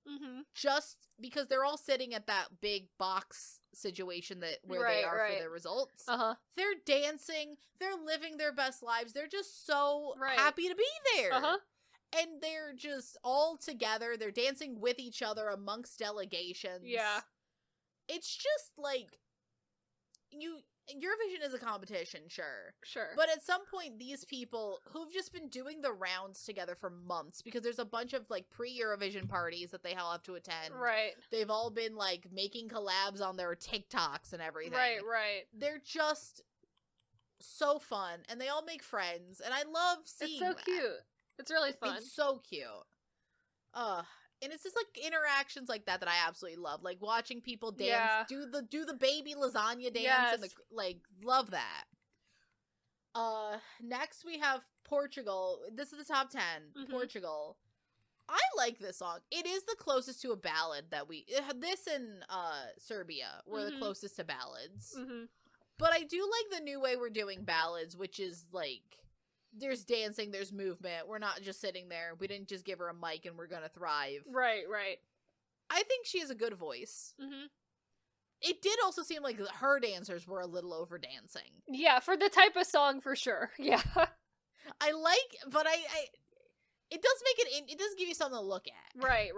just because they're all sitting at that big box situation where they are for their results. They're dancing, they're living their best lives, they're just so happy to be there. And they're just all together, they're dancing with each other amongst delegations. Yeah. It's just like, Eurovision is a competition, sure. Sure. But at some point, these people who've just been doing the rounds together for months, because there's a bunch of, like, pre-Eurovision parties that they all have to attend. Right. They've all been, like, making collabs on their TikToks and everything. Right. They're just so fun, and they all make friends, and I love seeing It's so cute. It's really fun. It's so cute. And it's just, like, interactions like that I absolutely love. Like, watching people dance, do the baby lasagna dance, and love that. Next we have Portugal. This is the top 10. Portugal. I like this song. It is the closest to a ballad that this and Serbia were the closest to ballads. But I do like the new way we're doing ballads, which is, like, there's dancing, there's movement. We're not just sitting there. We didn't just give her a mic and we're gonna thrive. Right. I think she has a good voice. It did also seem like her dancers were a little over dancing. Yeah, for the type of song, for sure. Yeah. But it does make it does give you something to look at. Right.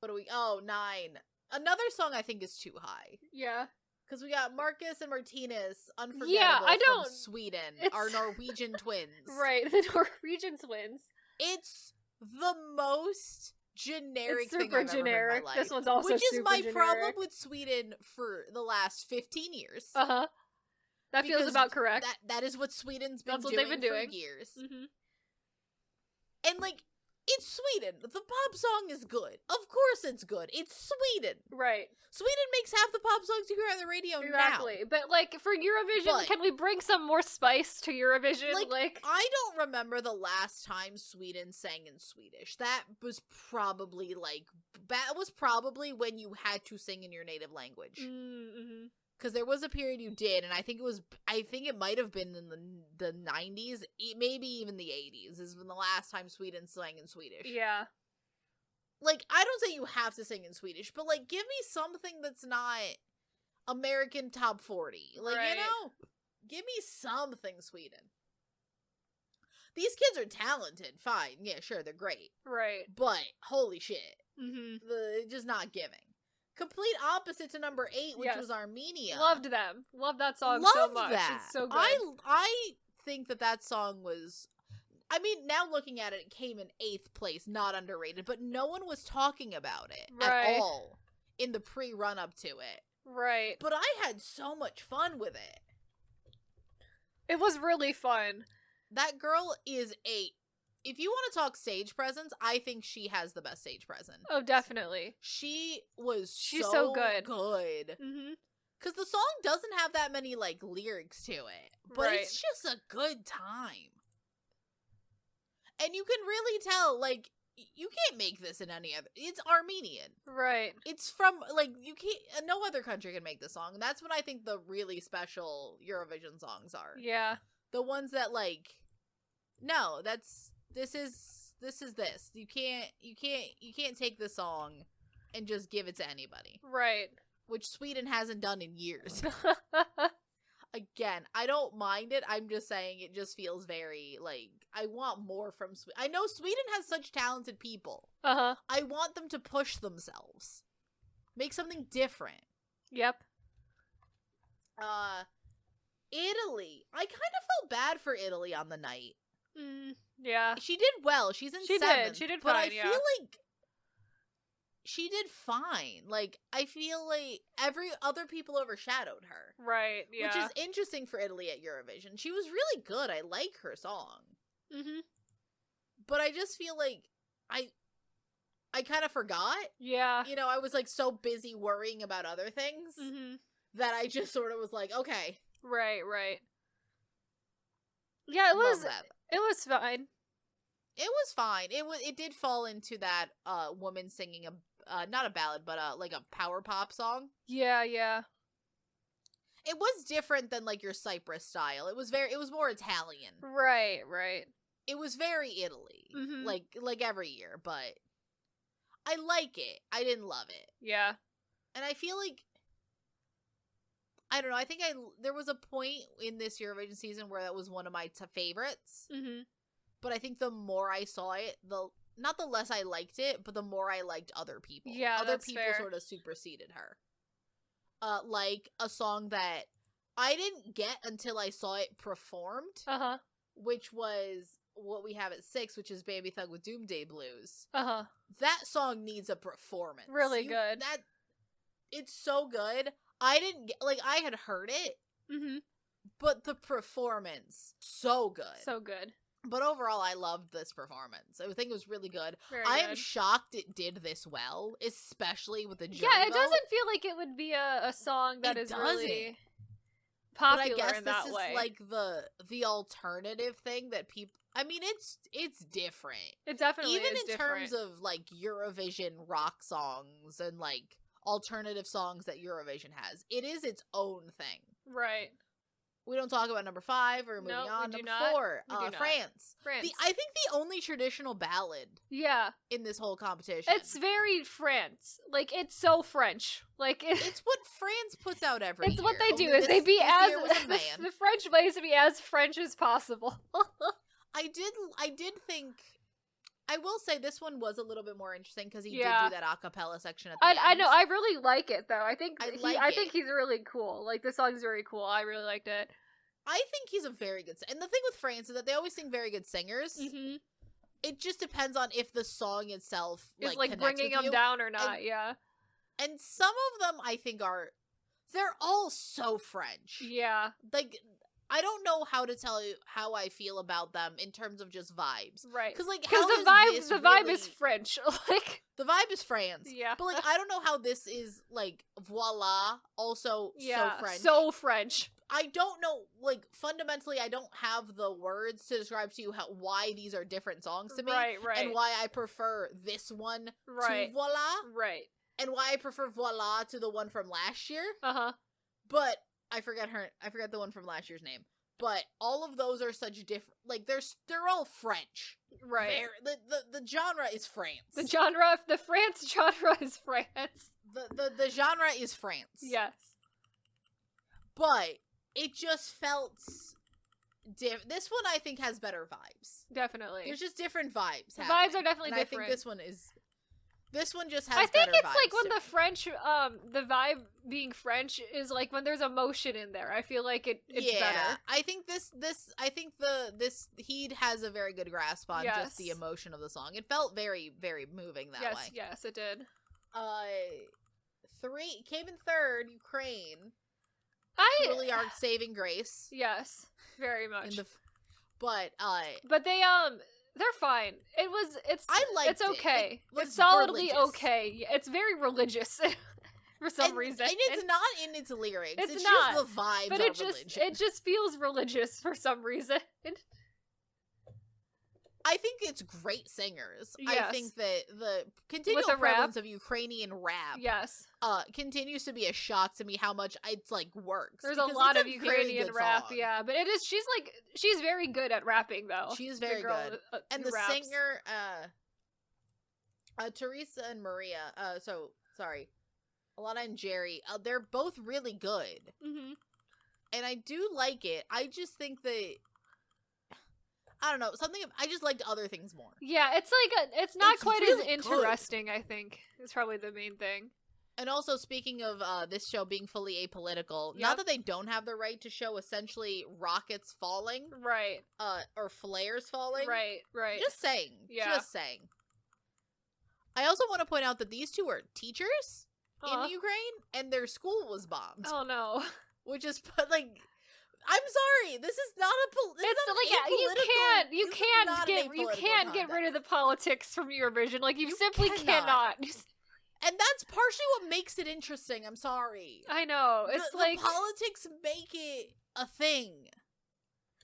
What do we, 9. Another song I think is too high. Yeah. Because we got Marcus and Martinez, Unforgettable, from Sweden, our Norwegian twins. Right, the Norwegian twins. It's the most generic thing I've ever heard in my life. This one's also which is super my generic. problem with Sweden for the last 15 years. That feels about correct. That is what Sweden's been That's what doing they've been doing for years. And, like, it's Sweden. The pop song is good. Of course it's good. It's Sweden. Right. Sweden makes half the pop songs you hear on the radio now. But, like, for Eurovision, can we bring some more spice to Eurovision? Like, I don't remember the last time Sweden sang in Swedish. That was probably, like, when you had to sing in your native language. Because there was a period you did, and I think it might have been in the 90s, maybe even the 80s, is when the last time Sweden sang in Swedish. Yeah. Like, I don't say you have to sing in Swedish, but, like, give me something that's not American Top 40. Like, you know? Give me something Sweden. These kids are talented, fine. Yeah, sure, they're great. Right. But, holy shit. Just not giving. Complete opposite to number 8, which was Armenia. Loved them. Loved that song so much. It's so good. I think that song was... I mean, now looking at it, it came in 8th place, not underrated, but no one was talking about it at all in the pre-run-up to it. Right. But I had so much fun with it. It was really fun. That girl is if you want to talk stage presence, I think she has the best stage presence. Oh, definitely. She's so good. Because the song doesn't have that many, like, lyrics to it. But it's just a good time. And you can really tell, like, you can't make this in any other... It's Armenian. Right. It's from, like, you can't... No other country can make this song. And that's what I think the really special Eurovision songs are. Yeah. The ones that, like... No, this is this. You can't take the song and just give it to anybody. Right. Which Sweden hasn't done in years. Again, I don't mind it. I'm just saying it just feels very, like, I want more from Sweden. I know Sweden has such talented people. I want them to push themselves. Make something different. Yep. Italy. I kind of felt bad for Italy on the night. Yeah. She did well. She's in 7th. She did but fine, I feel like she did fine. Like, I feel like other people overshadowed her. Right, yeah. Which is interesting for Italy at Eurovision. She was really good. I like her song. But I just feel like I kind of forgot. Yeah. You know, I was, like, so busy worrying about other things that I just sort of was like, okay. Right. Yeah, it was fine. It was fine. It did fall into that woman singing not a ballad, but like a power pop song. Yeah. It was different than, like, your Cyprus style. It was more Italian. Right. It was very Italy. Like every year, but I like it. I didn't love it. Yeah. And I feel like, I don't know, I think there was a point in this Eurovision season where that was one of my favorites. But I think the more I saw it, not the less I liked it, but the more I liked other people. Yeah, other that's people fair. sort of superseded her. Like a song that I didn't get until I saw it performed, which was what we have at 6, which is Baby Thug with Doomday Blues. That song needs a performance. Really good. It's so good. I didn't get, like, I had heard it, but the performance, so good. So good. But overall, I loved this performance. I think it was really good. I am shocked it did this well, especially with the jury Yeah, it vote. doesn't feel like it would be a song that is really popular but I guess in that this way. is like the alternative thing that people. I mean, it's different. It definitely even is in different. terms of like Eurovision rock songs and like alternative songs that Eurovision has. It is its own thing. Right. We don't talk about number 5 or moving on. Number 4, France. I think the only traditional ballad. Yeah. In this whole competition. It's very France. Like, it's so French. Like, it's what France puts out every year. It's what they do. Is they be as the French way is to be as French as possible. I did think. I will say this one was a little bit more interesting because he did do that a cappella section at the end. I know. I really like it though. I think think he's really cool. Like, the song's very cool. I really liked it. I think he's a very good. And the thing with France is that they always sing very good singers. It just depends on if the song itself is like bringing them down or not. And some of them I think they're all so French. Yeah. Like, I don't know how to tell you how I feel about them in terms of just vibes. Right. Because the vibe is French. Like, the vibe is France. Yeah. But like, I don't know how this is like voila also so French. So French. I don't know, like, fundamentally, I don't have the words to describe to you why these are different songs to me. Right. And why I prefer this one to voila. Right. And why I prefer voila to the one from last year. But I forget the one from last year's name. But all of those are such different, like, they're all French. Right. The genre is France. The France genre is France. The genre is France. Yes. But it just felt different. This one, I think, has better vibes. Definitely. There's just different vibes. The vibes are definitely different. I think this one just has I think better it's vibes like when the French, the vibe being French is like when there's emotion in there. I feel like it's better. I think he has a very good grasp on just the emotion of the song. It felt very, very moving that way. Yes, it did. Came in third, Ukraine. Truly our saving grace. Yes, very much. But they're fine. It's okay. It's solidly religious. Okay. It's very religious for some reason. And it's not in its lyrics. It's not, just the vibes but of religion. It just feels religious for some reason. I think it's great singers. Yes. I think that the continual prevalence of Ukrainian rap continues to be a shock to me how much it's like works. There's a lot of Ukrainian rap, but she's very good at rapping though. She's very good. And the singer Teresa and Maria, Alana and Jerry, they're both really good. And I do like it. I just think that I don't know, I just liked other things more. Yeah, it's like it's not quite really as interesting, good. I think. It's probably the main thing. And also, speaking of this show being fully apolitical, not that they don't have the right to show essentially rockets falling. Right. Or flares falling. Right. Just saying. Yeah. Just saying. I also want to point out that these two are teachers in Ukraine, and their school was bombed. Oh, no. Which is, like... I'm sorry. This is not you can't get rid of the politics from Eurovision. Like, you simply cannot. And that's partially what makes it interesting. I'm sorry. I know. It's the politics make it a thing.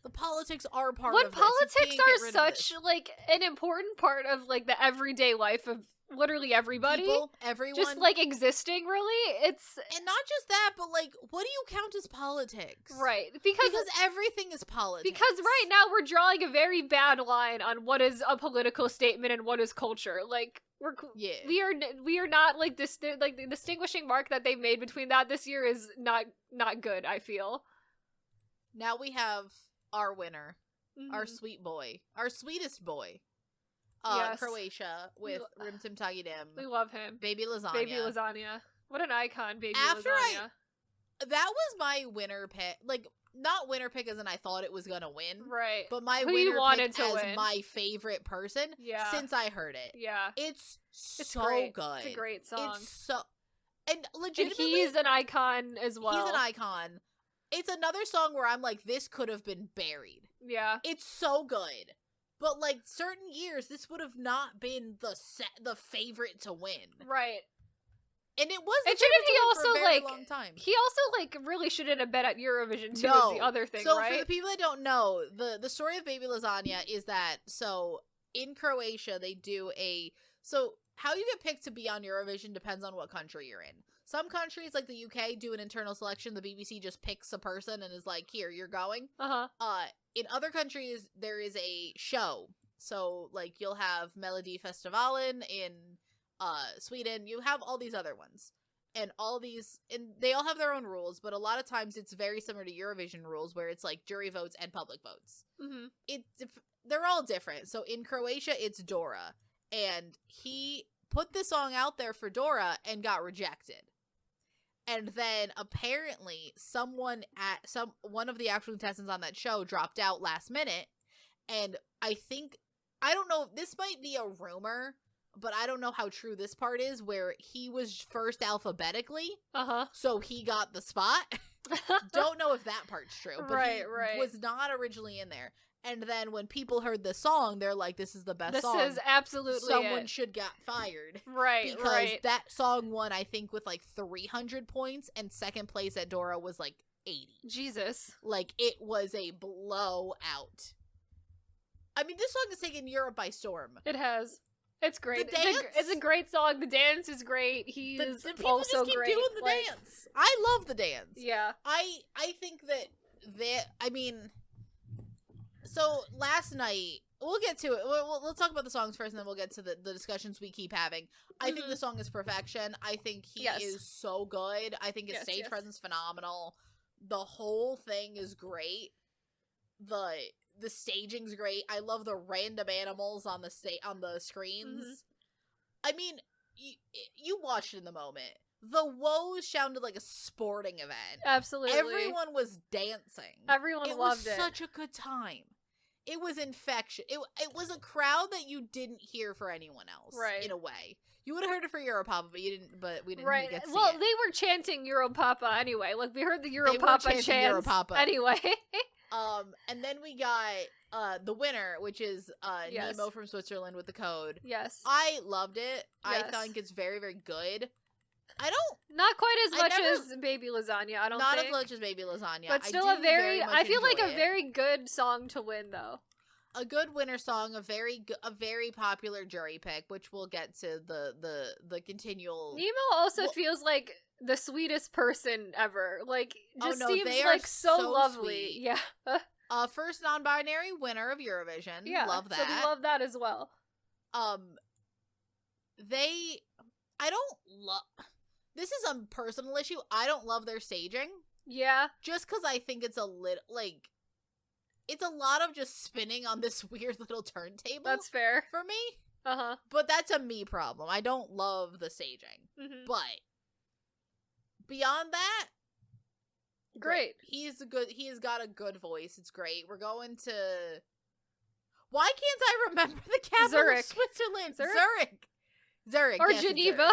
The politics are part of this. When politics are such like an important part of like the everyday life of literally everybody, everyone, just like existing, really, it's and not just that, but like, what do you count as politics? Right, because everything is politics. Because right now we're drawing a very bad line on what is a political statement and what is culture. Like we are not like this. Like the distinguishing mark that they've made between that this year is not good. I feel. Now we have our winner, our sweet boy, our sweetest boy. Croatia with Rimtim Tagidim. We love him. Baby Lasagna. What an icon, Baby Lasagna. that was my winner pick. Like, not winner pick as in I thought it was gonna win. Right. But my Who winner you wanted pick to as win. my favorite person since I heard it. Yeah. It's so great. good. It's a great song. It's so... And legitimately... And he's an icon as well. He's an icon. It's another song where I'm like, this could have been buried. Yeah. It's so good. But, like, certain years, this would have not been the favorite to win. Right. And it was the and shouldn't he also, for a very like, long time. He also, like, really shouldn't have been at Eurovision, too, No. is the other thing, so right? For the people that don't know, the story of Baby Lasagna is that, so, in Croatia, they do so, how you get picked to be on Eurovision depends on what country you're in. Some countries, like the UK, do an internal selection. The BBC just picks a person and is like, here, you're going. In other countries, there is a show. So, like, you'll have Melodifestivalen in Sweden. You have all these other ones. And they all have their own rules, but a lot of times it's very similar to Eurovision rules, where it's, like, jury votes and public votes. They're all different. So, in Croatia, it's Dora. And he put the song out there for Dora and got rejected. And then apparently one of the actual contestants on that show dropped out last minute. And I don't know, this might be a rumor, but I don't know how true this part is, where he was first alphabetically. So he got the spot. Don't know if that part's true, but he was not originally in there. And then when people heard the song, they're like, this is the best song. This is absolutely Someone should get fired. Right, because that song won, I think, with like 300 points, and second place at Dora was like 80. Jesus. Like, it was a blowout. I mean, this song has taken Europe by storm. It has. It's great. The dance, it's a great song. The dance is great. He's also just keep great. Doing the dance. I love the dance. Yeah. I think that I mean... So, last night, we'll get to it. We'll talk about the songs first, and then we'll get to the discussions we keep having. I think the song is perfection. I think he is so good. I think his stage presence is phenomenal. The whole thing is great. The staging's great. I love the random animals on the screens. I mean, you watched it in the moment. The woes sounded like a sporting event. Absolutely. Everyone was dancing. Everyone loved it. It was such a good time. It was infectious. It was a crowd that you didn't hear for anyone else. Right. In a way. You would have heard it for Europapa, but we didn't get to see it. They were chanting Europapa anyway. Like, we heard the Europapa chants Europapa. Anyway. And then we got the winner, which is Nemo from Switzerland with the code. Yes. I loved it. Yes. I think it's very, very good. Not quite as much as Baby Lasagna, I don't think. Not as much as Baby Lasagna. But still I feel like a very good song to win, though. A good winner song, a very popular jury pick, which we'll get to the continual... Nemo also feels like the sweetest person ever. Like, just seems like so lovely. Sweet. Yeah. First non-binary winner of Eurovision. Yeah, love that. So we love that as well. This is a personal issue. I don't love their staging. Yeah. Just because I think it's a lot of just spinning on this weird little turntable. That's fair. For me. But that's a me problem. I don't love the staging. But beyond that, great. He has got a good voice. It's great. We're going to... Why can't I remember the capital of Switzerland? Zurich. Or Geneva.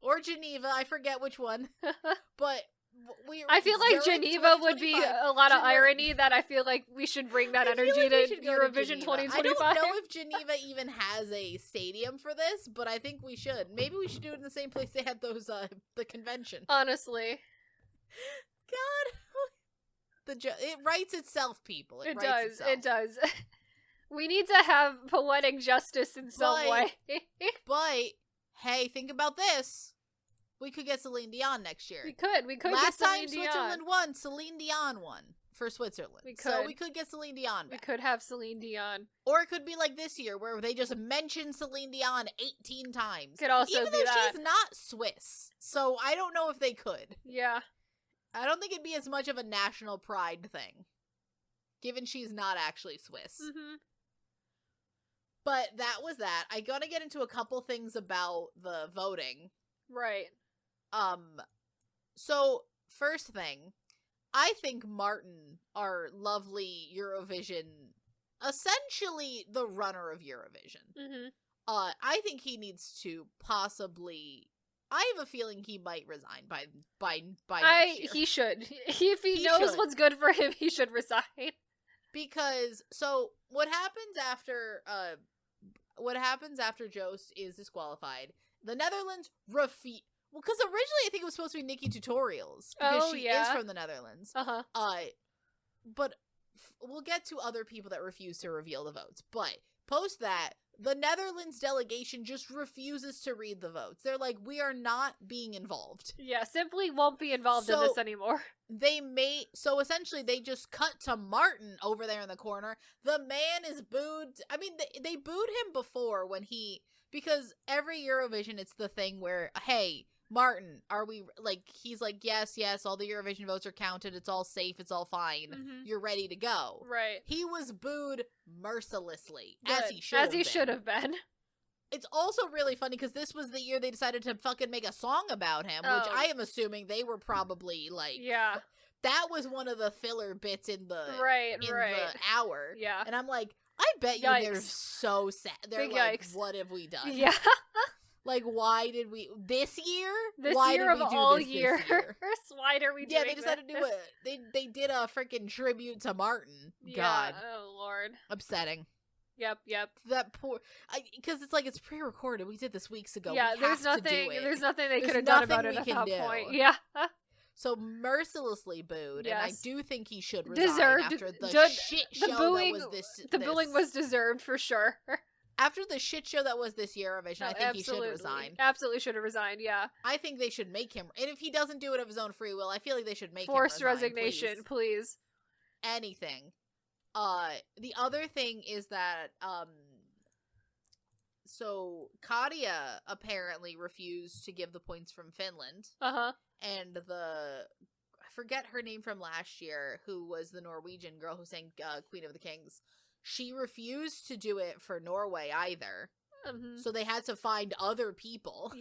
Or Geneva, I forget which one. But I feel like Geneva would be a lot of irony that I feel like we should bring that energy to Eurovision 2025. I don't know if Geneva even has a stadium for this, but I think we should. Maybe we should do it in the same place they had those the convention. Honestly. God. It writes itself, people. It does. We need to have poetic justice in some way. But hey, think about this. We could get Celine Dion next year. We could. Last get time Switzerland won, Celine Dion won for Switzerland. So we could get Celine Dion back. We could have Celine Dion. Or it could be like this year, where they just mention Celine Dion 18 times. Could also Even though she's not Swiss. So I don't know if they could. Yeah. I don't think it'd be as much of a national pride thing. Given she's not actually Swiss. But that was that. I gotta get into a couple things about the voting. Right. So first thing, I think Martin, our lovely Eurovision, essentially the runner of Eurovision. Mm-hmm. I think he needs to possibly. I have a feeling he might resign by next year. He should. If he knows what's good for him, he should resign. Because what happens after Joost is disqualified? The Netherlands refuse. Well, because originally I think it was supposed to be Nikki Tutorials because she is from the Netherlands. But we'll get to other people that refuse to reveal the votes. But post that, the Netherlands delegation just refuses to read the votes. They're like, we are not being involved. Yeah, simply won't be involved in this anymore. So essentially they just cut to Martin over there in the corner. The man is booed. I mean, they booed him before because every Eurovision it's the thing where, hey, Martin, are we, like, he's like, yes, all the Eurovision votes are counted, it's all safe, it's all fine, you're ready to go. Right. He was booed mercilessly, Good. as he should have been. been. It's also really funny because this was the year they decided to fucking make a song about him, which I am assuming they were probably, like, that was one of the filler bits in the the hour. Yeah. And I'm like, I bet you they're so sad. They're like, what have we done? Yeah. Like, why did we this year? This why year did we of do all this years. This year? Why are we doing they decided to do it. They did a freaking tribute to Martin. Yeah. God. Oh Lord. Upsetting. Yep. That poor, because it's like it's pre-recorded. We did this weeks ago. Yeah, there's nothing they could have done about it at that point. Yeah. So mercilessly booed, and I do think he should resign deserved after the shit show that was this. The booing was deserved for sure. After the shit show that was this Eurovision, I think he should resign. Absolutely should have resigned, yeah. I think they should make him, and if he doesn't do it of his own free will, I feel like they should make forced him resign, resignation, please. Anything. The other thing is that, so Katja apparently refused to give the points from Finland. And I forget her name from last year, who was the Norwegian girl who sang Queen of the Kings. She refused to do it for Norway either. So they had to find other people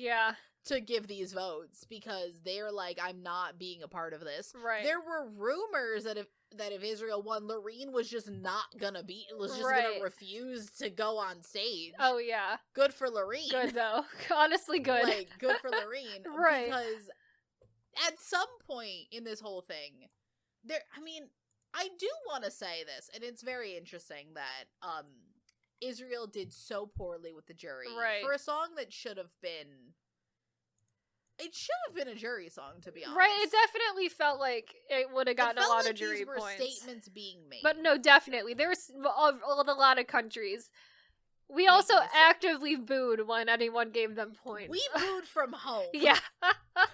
to give these votes because they're like, I'm not being a part of this. Right. There were rumors that if Israel won, Loreen was just not gonna gonna refuse to go on stage. Oh yeah. Good for Loreen. Good though. Honestly good. Like, good for Loreen. Right. Because at some point in this whole thing, I do want to say this, and it's very interesting that Israel did so poorly with the jury for a song that should have been. It should have been a jury song, to be honest. Right, it definitely felt like it would have gotten a lot of jury points. points. Statements being made, but no, definitely there was a lot of countries. We also actively booed when anyone gave them points. We booed from home. Yeah.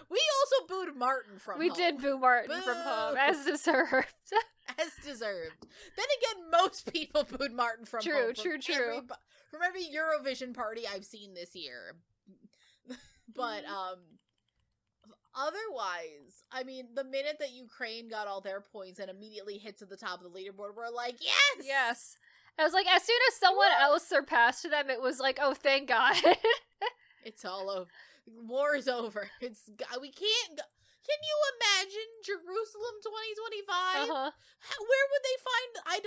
We also booed Martin from home. We did boo Martin from home, as deserved. As deserved. Then again, most people booed Martin from home. True. From every Eurovision party I've seen this year. But, otherwise, I mean, the minute that Ukraine got all their points and immediately hit to the top of the leaderboard, we're like, yes! Yes. I was like, as soon as someone else surpassed them, it was like, oh, thank God. It's all over. War is over. We can't go. Can you imagine Jerusalem 2025? Where would they find? I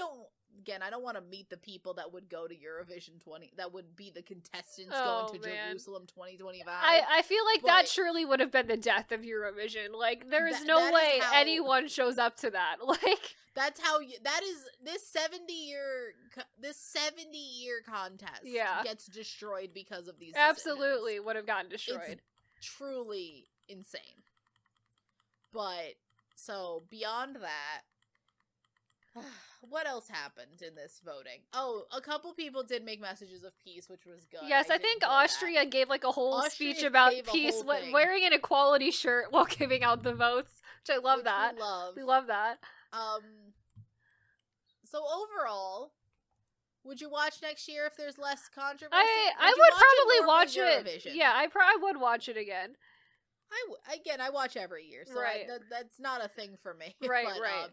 don't want to meet the people that would go to Eurovision 20. That would be the contestants going to Jerusalem 2025. I feel like that surely would have been the death of Eurovision. Like, there is no way anyone shows up to that. Like, that's how that is. This 70-year contest gets destroyed because of these. Absolutely decisions. would have gotten destroyed. It's truly insane. But so beyond that, what else happened in this voting? Oh, a couple people did make messages of peace, which was good. Yes, I think Austria gave like a whole speech about peace, wearing an equality shirt while giving out the votes, which I love. We love that. So overall, would you watch next year if there's less controversy? I would probably watch it. Yeah, I would watch it again. I watch every year, so that's not a thing for me. Right, but, right.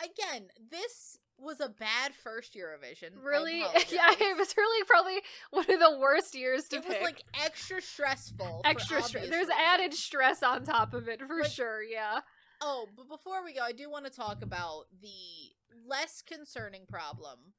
again, this was a bad first Eurovision. Really? Yeah, it was really probably one of the worst years to pick. It was, like, extra stressful. Extra stress. There's added stress on top of it, for sure, yeah. Oh, but before we go, I do want to talk about the less concerning problem,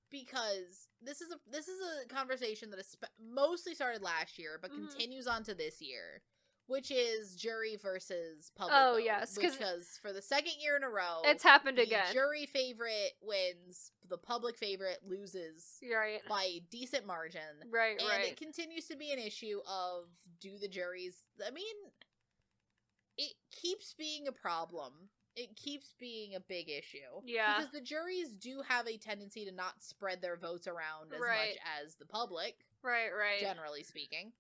because this is a conversation that mostly started last year, but continues on to this year, which is jury versus public vote. Yes, because for the second year in a row, it's happened again. Jury favorite wins, the public favorite loses by a decent margin. Right. It continues to be an issue of, do the juries, I mean, it keeps being a problem. It keeps being a big issue. Yeah. Because the juries do have a tendency to not spread their votes around as much as the public. Right. Generally speaking.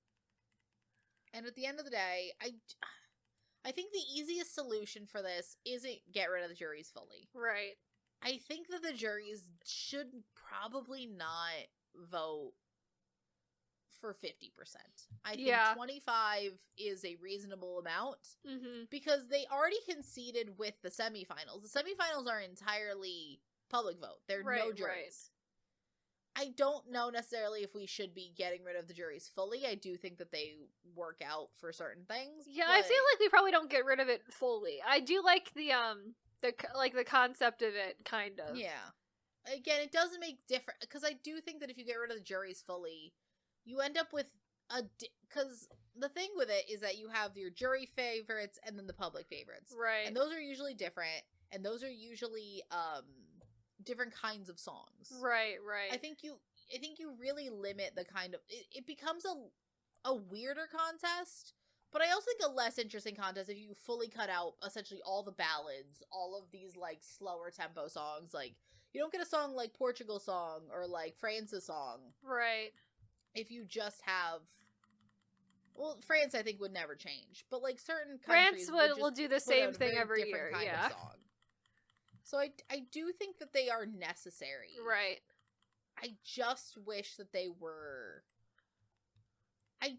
And at the end of the day, I think the easiest solution for this isn't get rid of the juries fully. Right. I think that the juries should probably not vote for 50%. I think 25 is a reasonable amount, because they already conceded with the semifinals. The semifinals are entirely public vote. They're no juries. I don't know necessarily if we should be getting rid of the juries fully. I do think that they work out for certain things. Yeah, I feel like we probably don't get rid of it fully. I do like the concept of it, kind of. Yeah. Again, it doesn't make different, because I do think that if you get rid of the juries fully, you end up with because the thing with it is that you have your jury favorites and then the public favorites. Right. And those are usually different, and those are usually different kinds of songs. Right. I think you really limit the kind of it becomes a weirder contest, but I also think a less interesting contest if you fully cut out essentially all the ballads, all of these like slower tempo songs. Like, you don't get a song like Portugal song or like France's song. Right. If you just have, well, France I think would never change, but like certain countries will do the same thing every year. Yeah. Song. So I do think that they are necessary. Right. I just wish that they were. I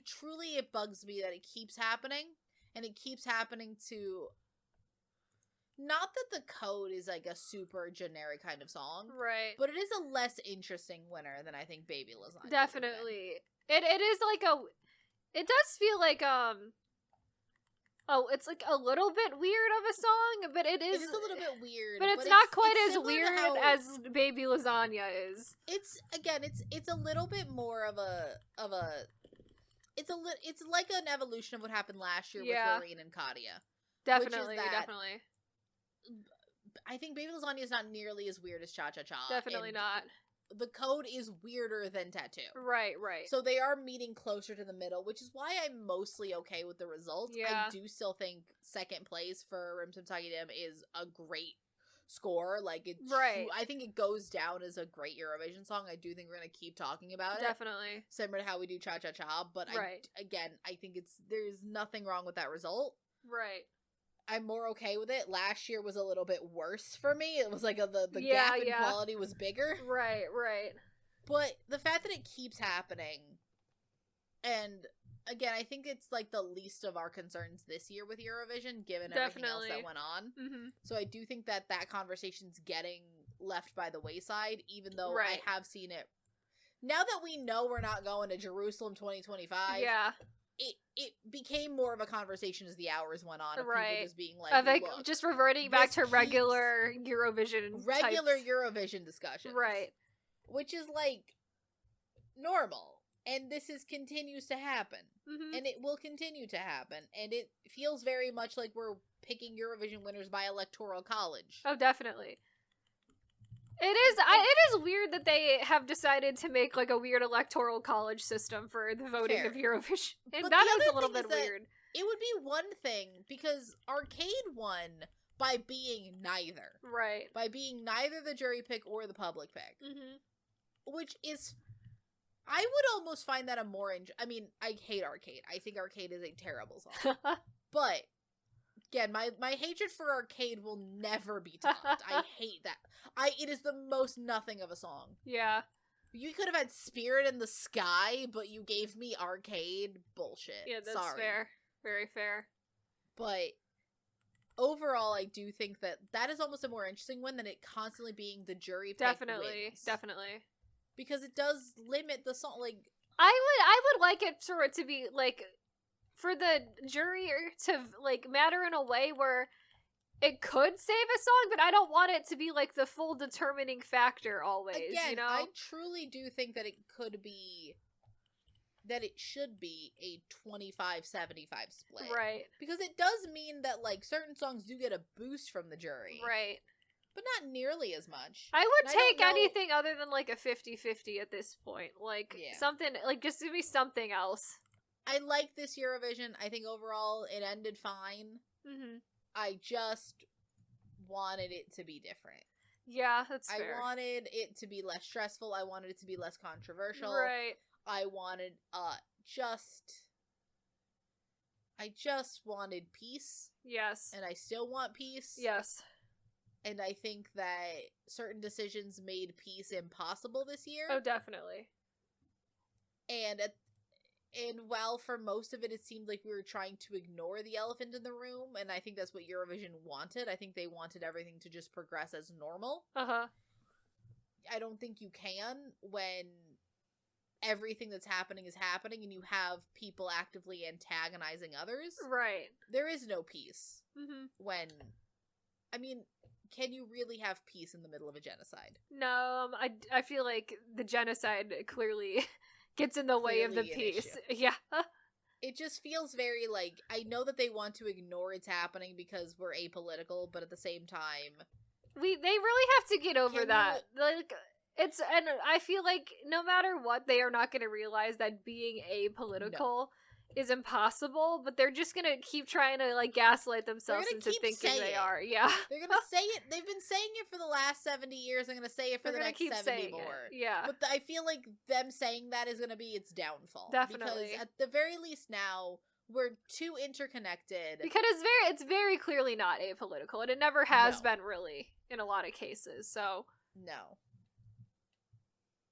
truly, it bugs me that it keeps happening, and it keeps happening to. Not that the code is like a super generic kind of song, right? But it is a less interesting winner than I think Baby Lasagna. Definitely, it is like it does feel like it's like a little bit weird of a song, but it is a little bit weird, but it's not quite as weird as Baby Lasagna is. It's a little bit more of a it's like an evolution of what happened last year with Loreen and Katia. Definitely. I think Baby Lasagna is not nearly as weird as Cha Cha Cha. Definitely not. The code is weirder than Tattoo. Right. So they are meeting closer to the middle, which is why I'm mostly okay with the result. Yeah. I do still think second place for Rim Tum Tagidim is a great score. Like, I think it goes down as a great Eurovision song. I do think we're going to keep talking about it. Definitely. Similar to how we do Cha Cha Cha, but I think there's nothing wrong with that result. Right. I'm more okay with it. Last year was a little bit worse for me. It was like the gap in quality was bigger. Right. But the fact that it keeps happening, and again, I think it's like the least of our concerns this year with Eurovision, given everything else that went on. Mm-hmm. So I do think that conversation's getting left by the wayside, even though I have seen it. Now that we know we're not going to Jerusalem 2025, it became more of a conversation as the hours went on. Of people just being like, look, just reverting back to regular Eurovision discussions. Right. Which is like normal. And this continues to happen. Mm-hmm. And it will continue to happen. And it feels very much like we're picking Eurovision winners by electoral college. Oh, definitely. It is weird that they have decided to make like a weird electoral college system for the voting of Eurovision. And but that is a little bit weird. It would be one thing because Arcade won by being neither. Right. By being neither the jury pick or the public pick. Mm-hmm. Which is... I would almost find that a more... I mean, I hate Arcade. I think Arcade is a terrible song. But... Again, my hatred for Arcade will never be topped. I hate that. It is the most nothing of a song. Yeah. You could have had Spirit in the Sky, but you gave me Arcade. Bullshit. Yeah, that's fair. Very fair. But overall, I do think that is almost a more interesting one than it constantly being the jury pick wins. Definitely. Because it does limit the song. Like, I would like it for it to be like, for the jury to like matter in a way where it could save a song, but I don't want it to be like the full determining factor always. Again, you know, I truly do think that it should be a 25-75 split. Right. Because it does mean that, like, certain songs do get a boost from the jury. Right. But not nearly as much. I would take anything other than, like, a 50-50 at this point. Like, something, like, just give me something else. I like this Eurovision. I think overall it ended fine. Mm-hmm. I just wanted it to be different. Yeah, that's fair. I wanted it to be less stressful. I wanted it to be less controversial. Right. I wanted, I just wanted peace. Yes. And I still want peace. Yes. And I think that certain decisions made peace impossible this year. Oh, definitely. And while for most of it, it seemed like we were trying to ignore the elephant in the room, and I think that's what Eurovision wanted. I think they wanted everything to just progress as normal. Uh-huh. I don't think you can when everything that's happening is happening and you have people actively antagonizing others. Right. There is no peace. Mm-hmm. When, I mean, can you really have peace in the middle of a genocide? No, I feel like the genocide clearly gets in the way of the peace. Yeah. It just feels very like, I know that they want to ignore it's happening because we're apolitical, but at the same time, they really have to get over that. Like, and I feel like no matter what, they are not going to realize that being apolitical is impossible, but they're just gonna keep trying to, like, gaslight themselves into thinking they are. Yeah. They're gonna say it. They've been saying it for the last 70 years. They're gonna say it for the next 70 more. Yeah. But I feel like them saying that is gonna be its downfall. Definitely. Because at the very least now, we're too interconnected. Because it's very clearly not apolitical, and it never has been, really, in a lot of cases, so. No.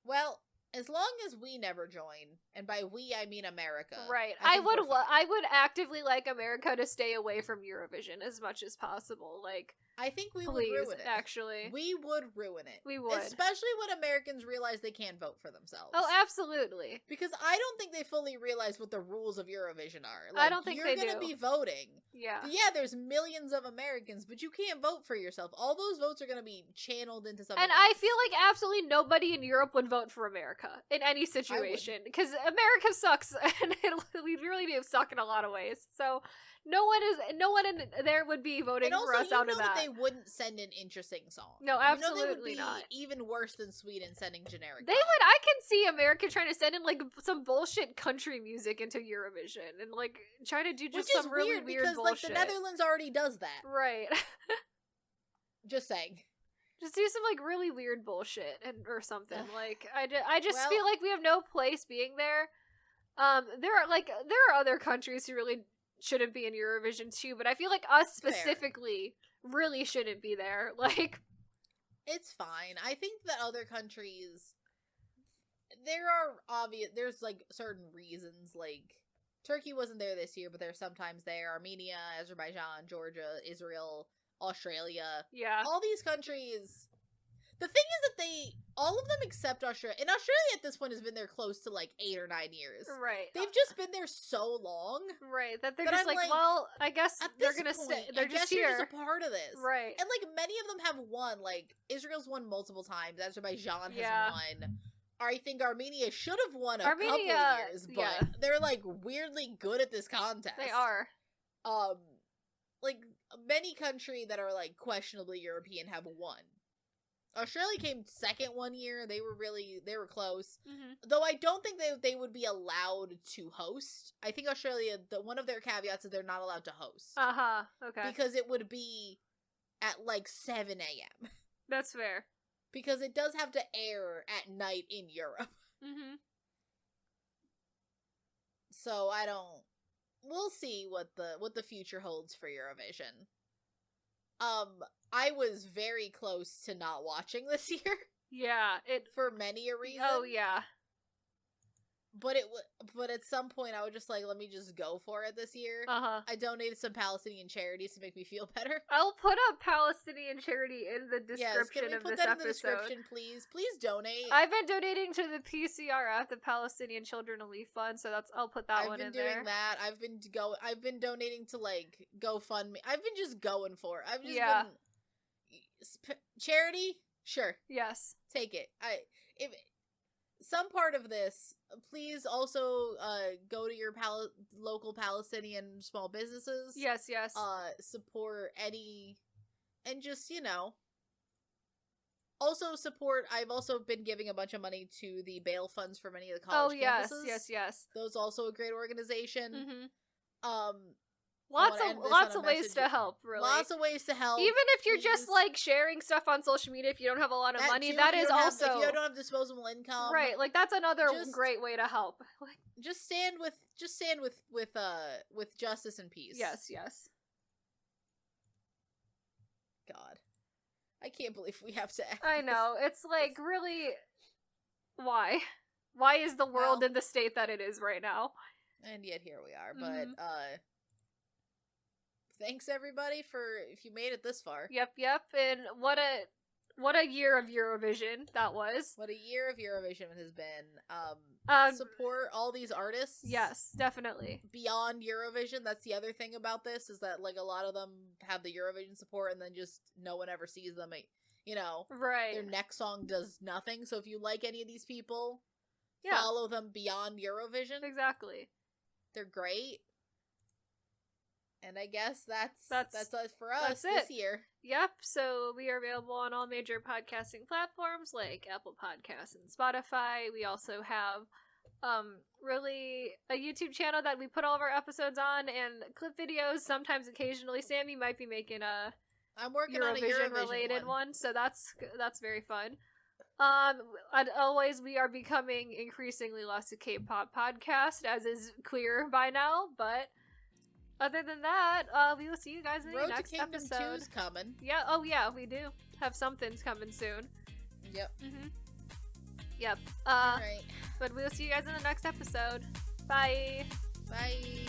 Well, as long as we never join, and by we I mean America. Right. I would actively like America to stay away from Eurovision as much as possible. Like, I think we would ruin it. Actually. We would ruin it. We would. Especially when Americans realize they can't vote for themselves. Oh, absolutely. Because I don't think they fully realize what the rules of Eurovision are. Like, I don't think they do. You're going to be voting. Yeah. Yeah, there's millions of Americans, but you can't vote for yourself. All those votes are going to be channeled into something And else. I feel like absolutely nobody in Europe would vote for America in any situation. Because America sucks, and we really do suck in a lot of ways. So no one in there would be voting for us out of that. That they wouldn't send an interesting song. No, absolutely they would be not. Even worse than Sweden sending generic. They would. I can see America trying to send in, like, some bullshit country music into Eurovision and, like, trying to do just some really weird because, bullshit. Like, the Netherlands already does that. Right. Just saying. Just do some, like, really weird bullshit or something. Like, I just feel like we have no place being there. There are other countries who really shouldn't be in Eurovision too, but I feel like us specifically really shouldn't be there. Like, it's fine. I think that other countries, there's like certain reasons, like Turkey wasn't there this year, but they're sometimes there. Armenia, Azerbaijan, Georgia, Israel, Australia. Yeah. All these countries. The thing is that all of them except Australia, and Australia at this point has been there close to like 8 or 9 years. Right. They've just been there so long. Right. That they're just like, well, I guess they're going to stay. They're just here. You're just a part of this. Right. And like many of them have won. Like Israel's won multiple times. Azerbaijan has won. I think Armenia should have won a couple of years, but they're like weirdly good at this contest. They are. Like many countries that are like questionably European have won. Australia came second one year. They were close. Mm-hmm. Though I don't think they would be allowed to host. I think Australia, one of their caveats is they're not allowed to host. Uh-huh. Okay. Because it would be at like 7 a.m. That's fair. Because it does have to air at night in Europe. Mm-hmm. So we'll see what the future holds for Eurovision. I was very close to not watching this year. Yeah, for many a reason. Oh, yeah. but at some point I would just like, let me just go for it this year. I donated some Palestinian charities to make me feel better. I'll put a Palestinian charity in the description of this episode. In the description, please? Please donate. I've been donating to the PCRF, the Palestinian Children Relief Fund, so I'll put that one in there. I've been doing that. I've been donating to like GoFundMe. I've been just going for it. I've just been charity. Sure. Yes. Take it. If some part of this, please also go to your local Palestinian small businesses. Yes. Support any, and just, also support. I've also been giving a bunch of money to the bail funds for many of the college campuses. Yes. Those also a great organization. Lots of ways to help, really. Lots of ways to help. Even if you're just like sharing stuff on social media, if you don't have a lot of money, that is also if you don't have disposable income, right? Like that's another great way to help. Just stand with justice and peace. Yes. God, I can't believe we have to. I know, it's like really, why is the world in the state that it is right now? And yet here we are, but thanks everybody if you made it this far. Yep. And what a year of Eurovision that was. What a year of Eurovision has been. Support all these artists. Yes, definitely. Beyond Eurovision, that's the other thing about this, is that like a lot of them have the Eurovision support and then just no one ever sees them. Right. Their next song does nothing. So if you like any of these people, follow them beyond Eurovision. Exactly. They're great. And I guess that's us for us this year. Yep, so we are available on all major podcasting platforms like Apple Podcasts and Spotify. We also have really a YouTube channel that we put all of our episodes on and clip videos. Sometimes occasionally Sammy might be making I'm working on a Eurovision related one, so that's very fun. And always we are becoming increasingly less a K-pop podcast, as is clear by now, but other than that, we will see you guys in the next episode. Road to Kingdom 2's coming. Yeah, oh yeah, we do have something's coming soon. Yep. Yep. Alright. But we'll see you guys in the next episode. Bye! Bye!